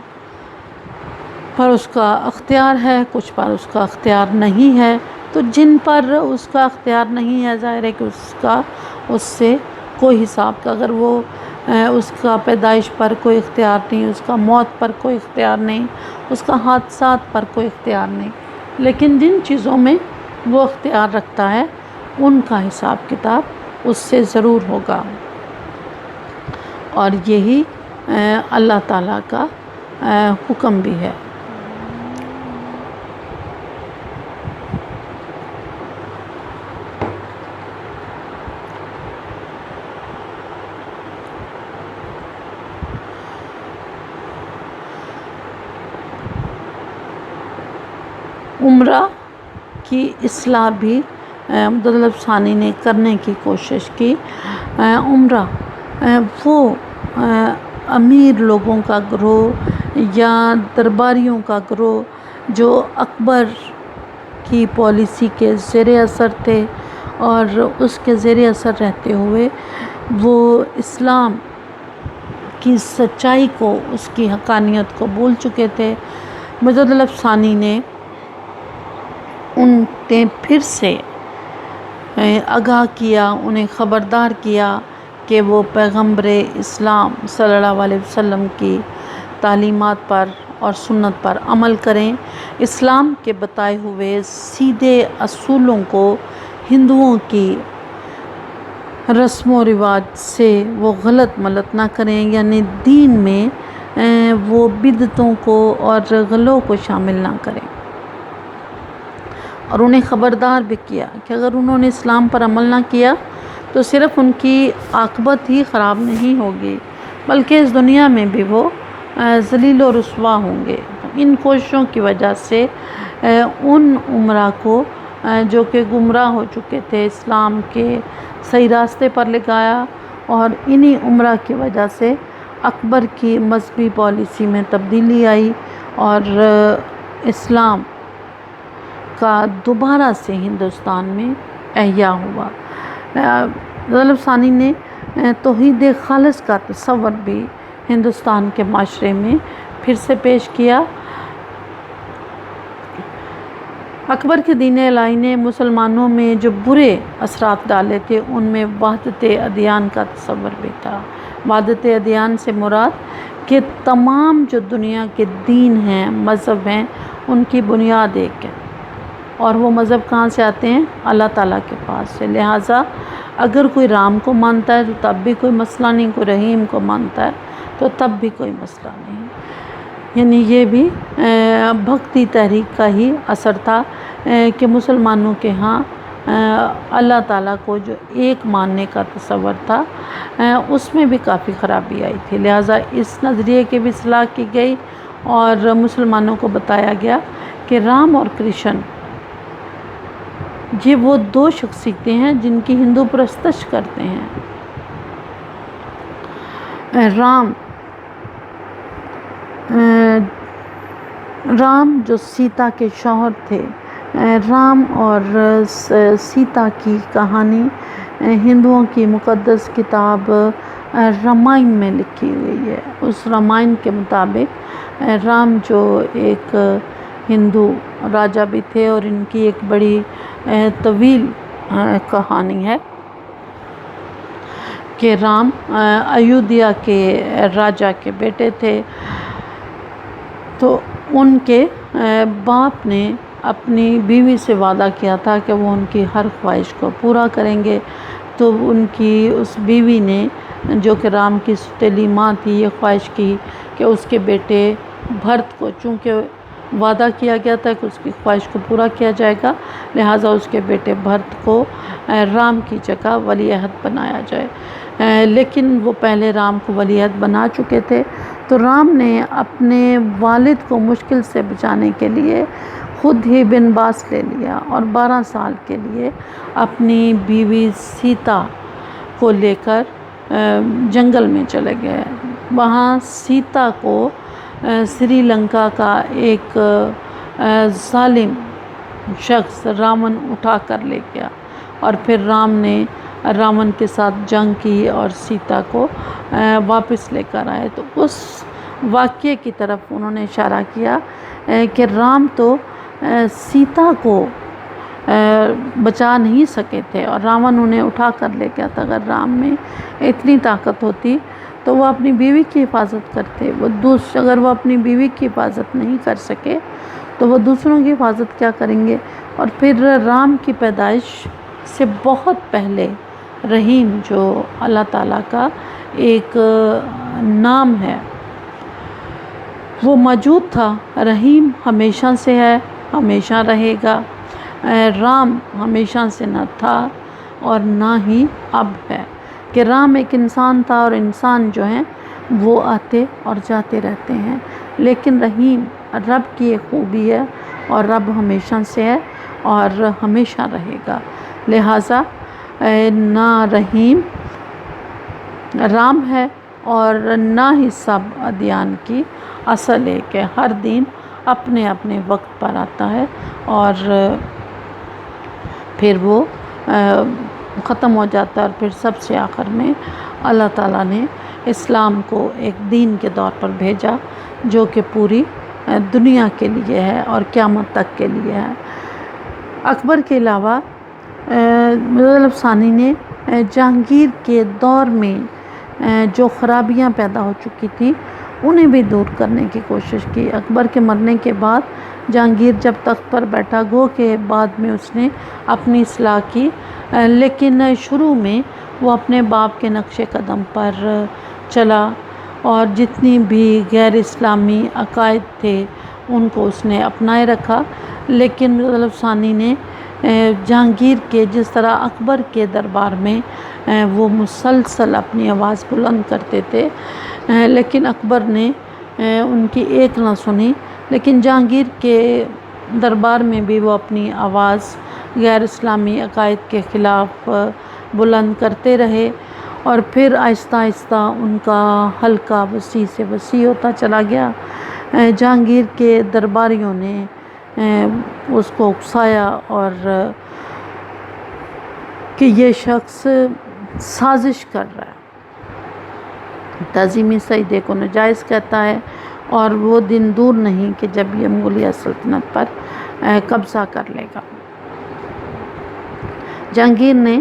پر اس کا اختیار ہے، کچھ پر اس کا اختیار نہیں ہے۔ تو جن پر اس کا اختیار نہیں ہے، ظاہر ہے کہ اس سے کوئی حساب کا، اگر وہ اس کا پیدائش پر کوئی اختیار نہیں، اس کا موت پر کوئی اختیار نہیں، اس کا حادثات پر کوئی اختیار نہیں، لیکن جن چیزوں میں وہ اختیار رکھتا ہے ان کا حساب کتاب اس سے ضرور ہوگا، اور یہی اللہ تعالیٰ کا حکم بھی ہے۔ عمرہ کی اصلاح بھی مطلب ثانی نے کرنے کی کوشش کی۔ عمرہ وہ امیر لوگوں کا گروہ یا درباریوں کا گروہ جو اکبر کی پالیسی کے زیر اثر تھے، اور اس کے زیر اثر رہتے ہوئے وہ اسلام کی سچائی کو، اس کی حقانیت کو بھول چکے تھے۔ مجدد ثانی نے انہیں پھر سے آگاہ کیا، انہیں خبردار کیا کہ وہ پیغمبر اسلام صلی اللہ علیہ وسلم کی تعلیمات پر اور سنت پر عمل کریں، اسلام کے بتائے ہوئے سیدھے اصولوں کو ہندوؤں کی رسم و رواج سے وہ غلط ملت نہ کریں، یعنی دین میں وہ بدعتوں کو اور غلوں کو شامل نہ کریں، اور انہیں خبردار بھی کیا کہ اگر انہوں نے اسلام پر عمل نہ کیا تو صرف ان کی عاقبت ہی خراب نہیں ہوگی بلکہ اس دنیا میں بھی وہ ذلیل و رسوا ہوں گے۔ ان کوششوں کی وجہ سے ان عمرا کو جو کہ گمراہ ہو چکے تھے، اسلام کے صحیح راستے پر لگایا، اور انہی عمرہ کی وجہ سے اکبر کی مذہبی پالیسی میں تبدیلی آئی اور اسلام کا دوبارہ سے ہندوستان میں احیا ہوا۔ غالب ثانی نے توحید خالص کا تصور بھی ہندوستان کے معاشرے میں پھر سے پیش کیا۔ اکبر کے دین الہی نے مسلمانوں میں جو برے اثرات ڈالے تھے ان میں وحدت ادیان کا تصور بھی تھا۔ وحدت ادیان سے مراد کہ تمام جو دنیا کے دین ہیں، مذہب ہیں، ان کی بنیاد ایک ہے، اور وہ مذہب کہاں سے آتے ہیں؟ اللہ تعالیٰ کے پاس سے۔ لہٰذا اگر کوئی رام کو مانتا ہے تو تب بھی کوئی مسئلہ نہیں، کوئی رحیم کو مانتا ہے تو تب بھی کوئی مسئلہ نہیں۔ یعنی یہ بھی بھکتی تحریک کا ہی اثر تھا کہ مسلمانوں کے ہاں اللہ تعالیٰ کو جو ایک ماننے کا تصور تھا اس میں بھی کافی خرابی آئی تھی۔ لہٰذا اس نظریے کی بھی اصلاح کی گئی اور مسلمانوں کو بتایا گیا کہ رام اور کرشن یہ وہ دو شخصیتیں ہیں جن کی ہندو پرستش کرتے ہیں۔ رام جو سیتا کے شوہر تھے، رام اور سیتا کی کہانی ہندوؤں کی مقدس کتاب رامائن میں لکھی ہوئی ہے۔ اس رامائن کے مطابق رام جو ایک ہندو راجا بھی تھے اور ان کی ایک بڑی طویل کہانی ہے کہ رام ایودھیا کے راجا کے بیٹے تھے، تو ان کے باپ نے اپنی بیوی سے وعدہ کیا تھا کہ وہ ان کی ہر خواہش کو پورا کریں گے۔ تو ان کی اس بیوی نے، جو کہ رام کی سوتیلی ماں تھی، یہ خواہش کی کہ اس کے بیٹے بھرت کو، چونکہ وعدہ کیا گیا تھا کہ اس کی خواہش کو پورا کیا جائے گا، لہٰذا اس کے بیٹے بھرت کو رام کی جگہ ولی عہد بنایا جائے۔ لیکن وہ پہلے رام کو ولی عہد بنا چکے تھے، تو رام نے اپنے والد کو مشکل سے بچانے کے لیے خود ہی بنواس لے لیا اور 12 سال کے لیے اپنی بیوی سیتا کو لے کر جنگل میں چلے گئے۔ وہاں سیتا کو سری لنکا کا ایک ظالم شخص راون اٹھا کر لے گیا، اور پھر رام نے راون کے ساتھ جنگ کی اور سیتا کو واپس لے کر آئے۔ تو اس واقعے کی طرف انہوں نے اشارہ کیا کہ رام تو سیتا کو بچا نہیں سکے تھے اور راون انہیں اٹھا کر لے گیا تھا۔ اگر رام میں اتنی طاقت ہوتی تو وہ اپنی بیوی کی حفاظت کرتے، اگر وہ اپنی بیوی کی حفاظت نہیں کر سکے تو وہ دوسروں کی حفاظت کیا کریں گے۔ اور پھر رام کی پیدائش سے بہت پہلے رحیم، جو اللہ تعالیٰ کا ایک نام ہے، وہ موجود تھا۔ رحیم ہمیشہ سے ہے، ہمیشہ رہے گا۔ رام ہمیشہ سے نہ تھا اور نہ ہی اب ہے، کہ رام ایک انسان تھا اور انسان جو ہیں وہ آتے اور جاتے رہتے ہیں، لیکن رحیم رب کی ایک خوبی ہے اور رب ہمیشہ سے ہے اور ہمیشہ رہے گا۔ لہٰذا نہ رحیم رام ہے اور نہ ہی سب ادیان کی اصل ہے کہ ہر دین اپنے اپنے وقت پر آتا ہے اور پھر وہ ختم ہو جاتا ہے، اور پھر سب سے آخر میں اللہ تعالیٰ نے اسلام کو ایک دین کے طور پر بھیجا جو کہ پوری دنیا کے لیے ہے اور قیامت تک کے لیے ہے۔ اکبر کے علاوہ غالب ثانی نے جہانگیر کے دور میں جو خرابیاں پیدا ہو چکی تھی انہیں بھی دور کرنے کی کوشش کی۔ اکبر کے مرنے کے بعد جہانگیر جب تخت پر بیٹھا، گو کہ بعد میں اس نے اپنی اصلاح کی، لیکن شروع میں وہ اپنے باپ کے نقش قدم پر چلا اور جتنی بھی غیر اسلامی عقائد تھے ان کو اس نے اپنائے رکھا۔ لیکن غالب ثانی نے جہانگیر کے جس طرح اکبر کے دربار میں وہ مسلسل اپنی آواز بلند کرتے تھے، لیکن اکبر نے ان کی ایک نہ سنی، لیکن جہانگیر کے دربار میں بھی وہ اپنی آواز غیر اسلامی عقائد کے خلاف بلند کرتے رہے اور پھر آہستہ آہستہ ان کا حلقہ وسیع سے وسیع ہوتا چلا گیا۔ جہانگیر کے درباریوں نے اس کو اکسایا اور کہ یہ شخص سازش کر رہا ہے، تعظیمی سجدے کو ناجائز کہتا ہے، اور وہ دن دور نہیں کہ جب یہ مغلیہ سلطنت پر قبضہ کر لے گا۔ جہانگیر نے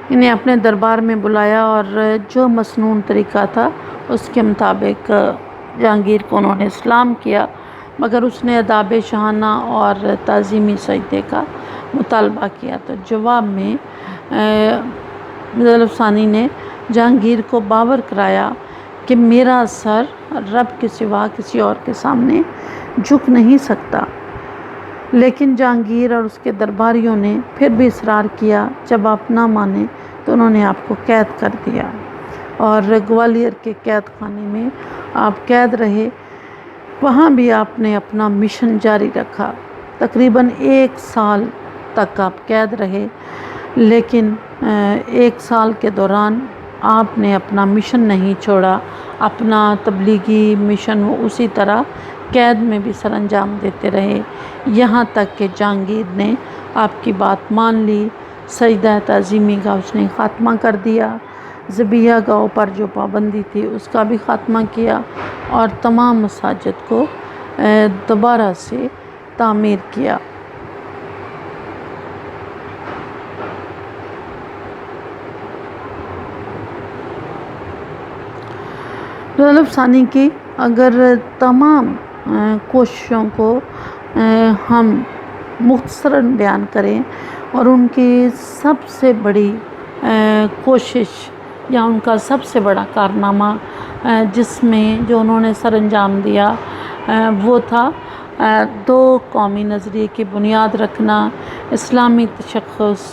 انہیں اپنے دربار میں بلایا اور جو مسنون طریقہ تھا اس کے مطابق جہانگیر کو انہوں نے اسلام کیا، مگر اس نے آداب شاہانہ اور تعظیمی سجدے کا مطالبہ کیا۔ تو جواب میں مظفر ثانی نے جہانگیر کو باور کرایا کہ میرا سر رب کے سوا کسی اور کے سامنے جھک نہیں سکتا، لیکن جہانگیر اور اس کے درباریوں نے پھر بھی اصرار کیا۔ جب آپ نہ مانے تو انہوں نے آپ کو قید کر دیا اور گوالیر کے قید خانے میں آپ قید رہے۔ وہاں بھی آپ نے اپنا مشن جاری رکھا۔ تقریباً 1 سال تک آپ قید رہے، لیکن 1 سال کے دوران آپ نے اپنا مشن نہیں چھوڑا، اپنا تبلیغی مشن وہ اسی طرح قید میں بھی سر انجام دیتے رہے، یہاں تک کہ جہانگیر نے آپ کی بات مان لی۔ سجدہ تعظیمی کا اس نے خاتمہ کر دیا، ذبیحہ گاہوں پر جو پابندی تھی اس کا بھی خاتمہ کیا، اور تمام مساجد کو دوبارہ سے تعمیر کیا۔ مظفر ثانی کی اگر تمام کوششوں کو ہم مختصراً بیان کریں، اور ان کی سب سے بڑی کوشش یا ان کا سب سے بڑا کارنامہ جس میں جو انہوں نے سر انجام دیا وہ تھا 2 قومی نظریے کی بنیاد رکھنا، اسلامی تشخص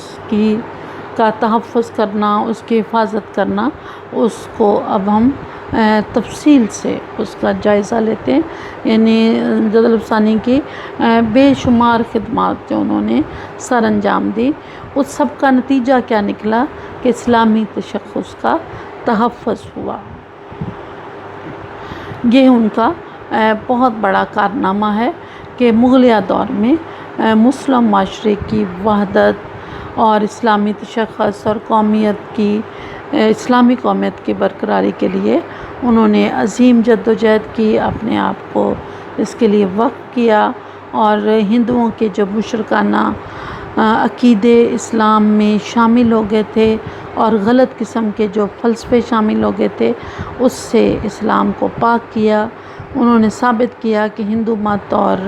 کا تحفظ کرنا، اس کی حفاظت کرنا۔ اس کو اب ہم تفصیل سے اس کا جائزہ لیتے ہیں، یعنی مظفر ثانی کی بے شمار خدمات جو انہوں نے سر انجام دی، اس سب کا نتیجہ کیا نکلا کہ اسلامی تشخص کا تحفظ ہوا۔ یہ ان کا بہت بڑا کارنامہ ہے کہ مغلیہ دور میں مسلم معاشرے کی وحدت اور اسلامی تشخص اور اسلامی قومیت کی برقراری کے لیے انہوں نے عظیم جدوجہد کی، اپنے آپ کو اس کے لیے وقف کیا، اور ہندوؤں کے جو مشرکانہ عقیدے اسلام میں شامل ہو گئے تھے اور غلط قسم کے جو فلسفے شامل ہو گئے تھے اس سے اسلام کو پاک کیا۔ انہوں نے ثابت کیا کہ ہندو مت اور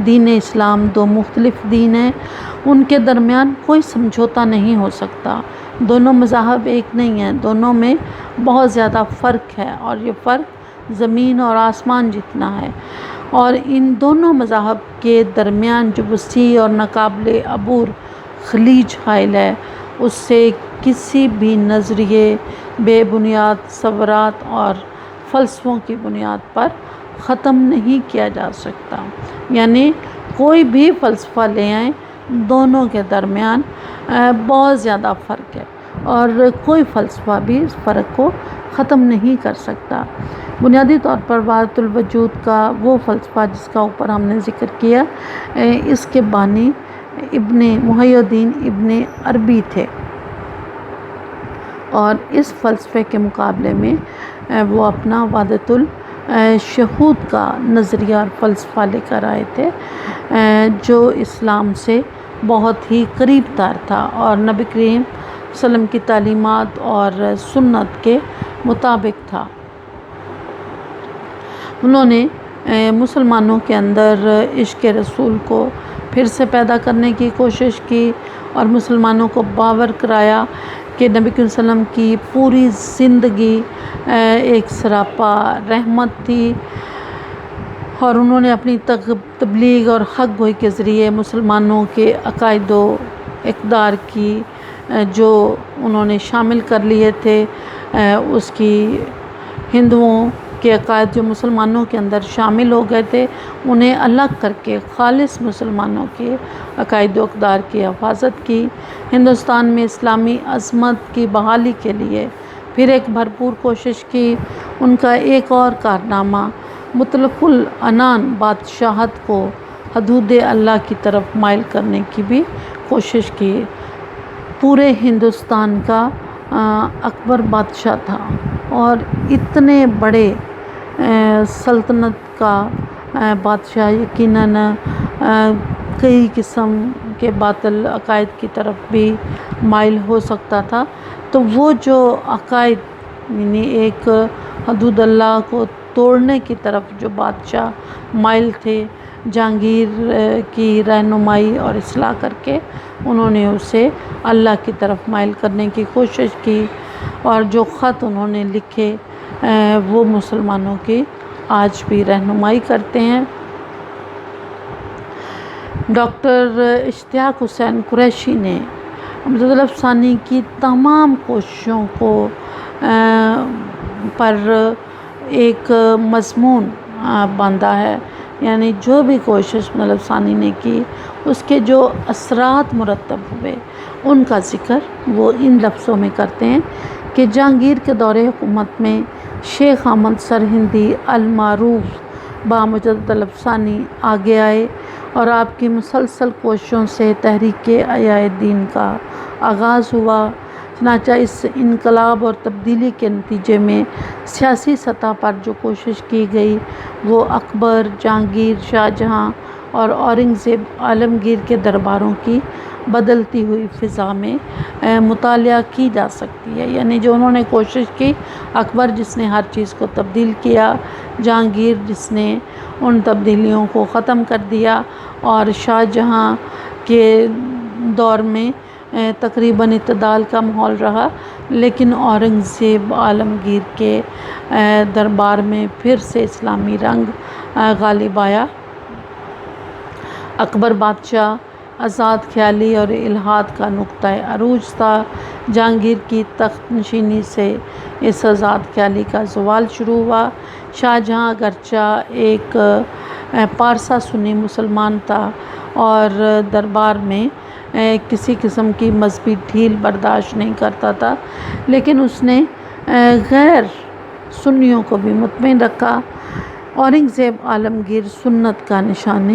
دین اسلام 2 مختلف دین ہیں، ان کے درمیان کوئی سمجھوتا نہیں ہو سکتا، دونوں مذاہب ایک نہیں ہیں، دونوں میں بہت زیادہ فرق ہے، اور یہ فرق زمین اور آسمان جتنا ہے، اور ان دونوں مذاہب کے درمیان جو وسیع اور ناقابل عبور خلیج حائل ہے، اس سے کسی بھی نظریے، بے بنیاد تصورات اور فلسفوں کی بنیاد پر ختم نہیں کیا جا سکتا۔ یعنی کوئی بھی فلسفہ لے آئیں، دونوں کے درمیان بہت زیادہ فرق ہے، اور کوئی فلسفہ بھی اس فرق کو ختم نہیں کر سکتا۔ بنیادی طور پر وحدت الوجود کا وہ فلسفہ جس کا اوپر ہم نے ذکر کیا، اس کے بانی محی الدین ابن عربی تھے، اور اس فلسفے کے مقابلے میں وہ اپنا وحدت الشہود کا نظریہ اور فلسفہ لے کر آئے تھے، جو اسلام سے بہت ہی قریب تر تھا اور نبی کریم صلی اللہ علیہ وسلم کی تعلیمات اور سنت کے مطابق تھا۔ انہوں نے مسلمانوں کے اندر عشق رسول کو پھر سے پیدا کرنے کی کوشش کی، اور مسلمانوں کو باور کرایا کہ نبی کریم صلی اللہ علیہ وسلم کی پوری زندگی ایک سراپا رحمت تھی، اور انہوں نے اپنی تبلیغ اور حق گوئی کے ذریعے مسلمانوں کے عقائد و اقدار کی جو انہوں نے شامل کر لیے تھے، اس کی ہندوؤں کے عقائد جو مسلمانوں کے اندر شامل ہو گئے تھے انہیں الگ کر کے خالص مسلمانوں کے عقائد و اقدار کی حفاظت کی۔ ہندوستان میں اسلامی عظمت کی بحالی کے لیے پھر ایک بھرپور کوشش کی۔ ان کا ایک اور کارنامہ مطلق العنان بادشاہت کو حدود اللہ کی طرف مائل کرنے کی بھی کوشش کی۔ پورے ہندوستان کا اکبر بادشاہ تھا اور اتنے بڑے سلطنت کا بادشاہ یقیناً کئی قسم کے باطل عقائد کی طرف بھی مائل ہو سکتا تھا۔ تو وہ جو عقائد یعنی ایک حدود اللہ کو توڑنے کی طرف جو بادشاہ مائل تھے، جہانگیر کی رہنمائی اور اصلاح کر کے انہوں نے اسے اللہ کی طرف مائل کرنے کی کوشش کی، اور جو خط انہوں نے لکھے وہ مسلمانوں کی آج بھی رہنمائی کرتے ہیں۔ ڈاکٹر اشتیاق حسین قریشی نے امجد الف ثانی کی تمام کوششوں کو پر ایک مضمون باندھا ہے، یعنی جو بھی کوشش امجد الف ثانی نے کی اس کے جو اثرات مرتب ہوئے ان کا ذکر وہ ان لفظوں میں کرتے ہیں کہ جہانگیر کے دور حکومت میں شیخ احمد سرہندی المعروف بامجد الف ثانی آگے آئے اور آپ کی مسلسل کوششوں سے تحریک احیاء دین کا آغاز ہوا۔ چنانچہ اس انقلاب اور تبدیلی کے نتیجے میں سیاسی سطح پر جو کوشش کی گئی وہ اکبر، جہانگیر، شاہ جہاں اور اورنگزیب عالمگیر کے درباروں کی بدلتی ہوئی فضا میں مطالعہ کی جا سکتی ہے۔ یعنی جو انہوں نے کوشش کی، اکبر جس نے ہر چیز کو تبدیل کیا، جہانگیر جس نے ان تبدیلیوں کو ختم کر دیا، اور شاہ جہاں کے دور میں تقریباً اعتدال کا ماحول رہا، لیکن اورنگزیب عالمگیر کے دربار میں پھر سے اسلامی رنگ غالب آیا۔ اکبر بادشاہ آزاد خیالی اور الحاد کا نقطۂ عروج تھا۔ جہانگیر کی تخت نشینی سے اس آزاد خیالی کا زوال شروع ہوا۔ شاہ جہاں اگرچہ ایک پارسا سنی مسلمان تھا اور دربار میں کسی قسم کی مذہبی ڈھیل برداشت نہیں کرتا تھا، لیکن اس نے غیر سنیوں کو بھی مطمئن رکھا۔ اورنگزیب عالمگیر سنت کا نشان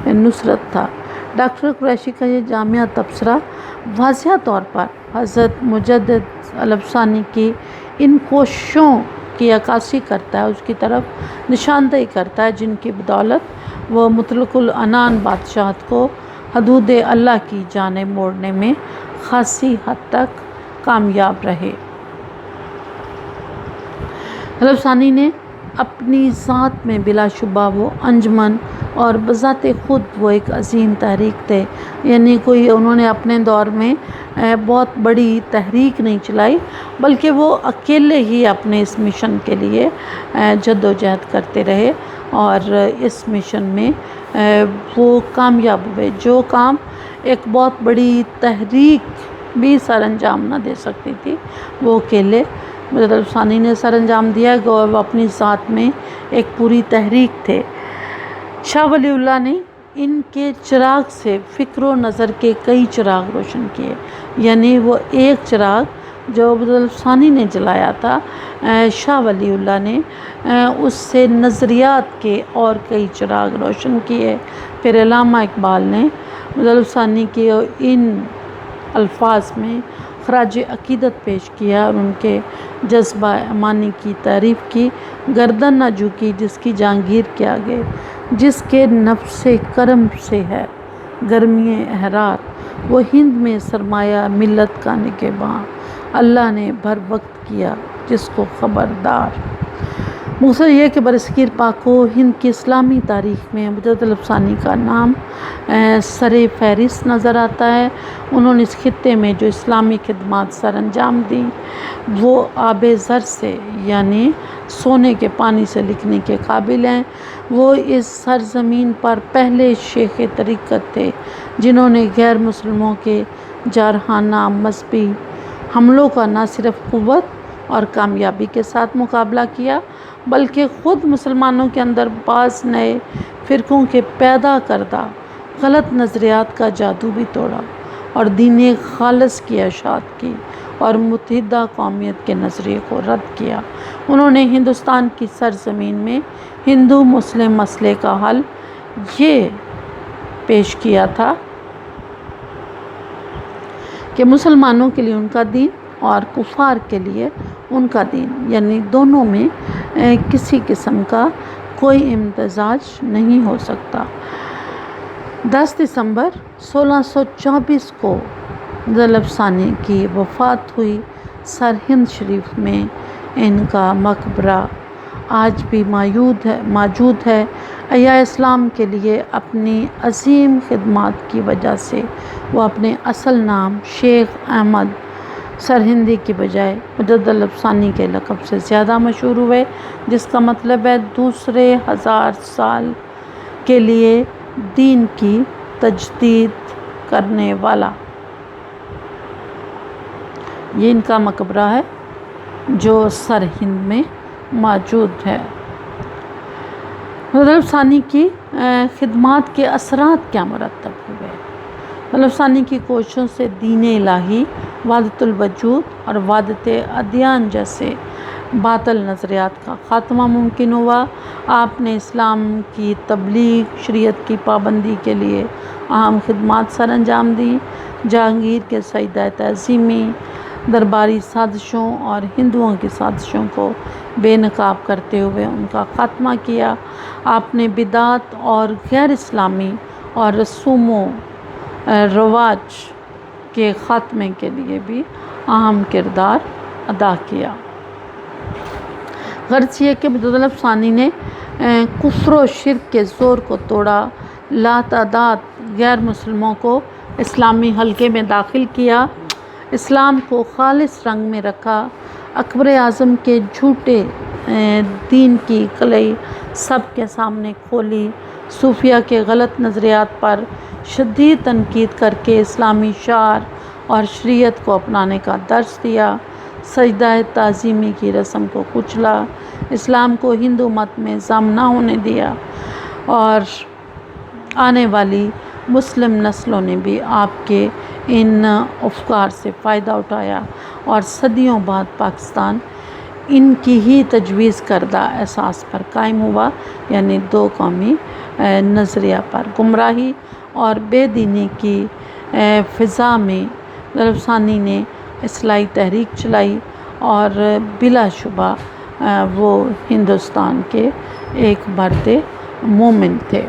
نصرت تھا۔ ڈاکٹر قریشی کا یہ جامع تبصرہ واضح طور پر حضرت مجدد الف ثانی کی ان کوششوں کی عکاسی کرتا ہے، اس کی طرف نشاندہی کرتا ہے جن کی بدولت وہ مطلق العنان بادشاہت کو حدود اللہ کی جانب موڑنے میں خاصی حد تک کامیاب رہے۔ الف ثانی نے اپنی ذات میں بلا شبہ وہ انجمن اور بذات خود وہ ایک عظیم تحریک تھے، یعنی کوئی انہوں نے اپنے دور میں بہت بڑی تحریک نہیں چلائی، بلکہ وہ اکیلے ہی اپنے اس مشن کے لیے جد و جہد کرتے رہے اور اس مشن میں وہ کامیاب ہوئے۔ جو کام ایک بہت بڑی تحریک بھی سر انجام نہ دے سکتی تھی وہ اکیلے مجدد الف ثانی نے سر انجام دیا۔ وہ اپنی ذات میں ایک پوری تحریک تھے۔ شاہ ولی اللہ نے ان کے چراغ سے فکر و نظر کے کئی چراغ روشن کیے، یعنی وہ ایک چراغ جو مجدد الف ثانی نے جلایا تھا، شاہ ولی اللہ نے اس سے نظریات کے اور کئی چراغ روشن کیے۔ پھر علامہ اقبال نے مجدد الف ثانی کے ان الفاظ میں خراج عقیدت پیش کیا اور ان کے جذبہ ایمانی کی تعریف کی۔ گردن نہ جھکی جس کی جہانگیر کے آگے، جس کے نفس کرم سے ہے گرمی احرار، وہ ہند میں سرمایہ ملت کا نگہباں، اللہ نے بھر وقت کیا جس کو خبردار۔ مختصر یہ کہ برصغیر پاک و ہند کی اسلامی تاریخ میں مجدد الف ثانی کا نام سر فہرست نظر آتا ہے۔ انہوں نے اس خطے میں جو اسلامی خدمات سر انجام دیں وہ آب زر سے یعنی سونے کے پانی سے لکھنے کے قابل ہیں۔ وہ اس سرزمین پر پہلے شیخ طریقت تھے جنہوں نے غیر مسلموں کے جارحانہ مذہبی حملوں کا نہ صرف قوت اور کامیابی کے ساتھ مقابلہ کیا بلکہ خود مسلمانوں کے اندر بعض نئے فرقوں کے پیدا کردہ غلط نظریات کا جادو بھی توڑا اور دین خالص کی اشاعت کی اور متحدہ قومیت کے نظریے کو رد کیا۔ انہوں نے ہندوستان کی سرزمین میں ہندو مسلم مسئلے کا حل یہ پیش کیا تھا کہ مسلمانوں کے لیے ان کا دین اور کفار کے لیے ان کا دین، یعنی دونوں میں کسی قسم کا کوئی امتزاج نہیں ہو سکتا۔ 10 دسمبر 1624 کو طلب ثانی کی وفات ہوئی۔ سرہند شریف میں ان کا مقبرہ آج بھی موجود ہے۔ احیاء اسلام کے لیے اپنی عظیم خدمات کی وجہ سے وہ اپنے اصل نام شیخ احمد سرہندی کی بجائے مجدد طلب ثانی کے لقب سے زیادہ مشہور ہوئے، جس کا مطلب ہے دوسرے 1000 سال کے لیے دین کی تجدید کرنے والا۔ یہ ان کا مقبرہ ہے جو سرہند میں موجود ہے۔ طلب ثانی کی خدمات کے اثرات کیا مرتب ہوئے؟ طلب ثانی کی کوششوں سے دین الہی، وحدت الوجود اور وحدت ادیان جیسے باطل نظریات کا خاتمہ ممکن ہوا۔ آپ نے اسلام کی تبلیغ، شریعت کی پابندی کے لیے اہم خدمات سر انجام دیں۔ جہانگیر کے سیدہ تعظیمی درباری سازشوں اور ہندوؤں کی سازشوں کو بے نقاب کرتے ہوئے ان کا خاتمہ کیا۔ آپ نے بدعت اور غیر اسلامی اور رسوم و رواج کے خاتمے کے لیے بھی اہم کردار ادا کیا۔ غرض یہ کہ طلب ثانی نے کفر و شرک کے زور کو توڑا، لاتعداد غیر مسلموں کو اسلامی حلقے میں داخل کیا، اسلام کو خالص رنگ میں رکھا، اکبر اعظم کے جھوٹے دین کی قلعی سب کے سامنے کھولی، صوفیہ کے غلط نظریات پر شدید تنقید کر کے اسلامی شعائر اور شریعت کو اپنانے کا درس دیا، سجدہ تعظیمی کی رسم کو کچلا، اسلام کو ہندو مت میں ضم نہ ہونے دیا، اور آنے والی مسلم نسلوں نے بھی آپ کے ان افکار سے فائدہ اٹھایا اور صدیوں بعد پاکستان ان کی ہی تجویز کردہ اساس پر قائم ہوا، یعنی دو قومی نظریہ پر۔ گمراہی اور بے دینی کی فضا میں طلب ثانی نے اصلاحی تحریک چلائی اور بلا شبہ وہ ہندوستان کے ایک برد مومن تھے۔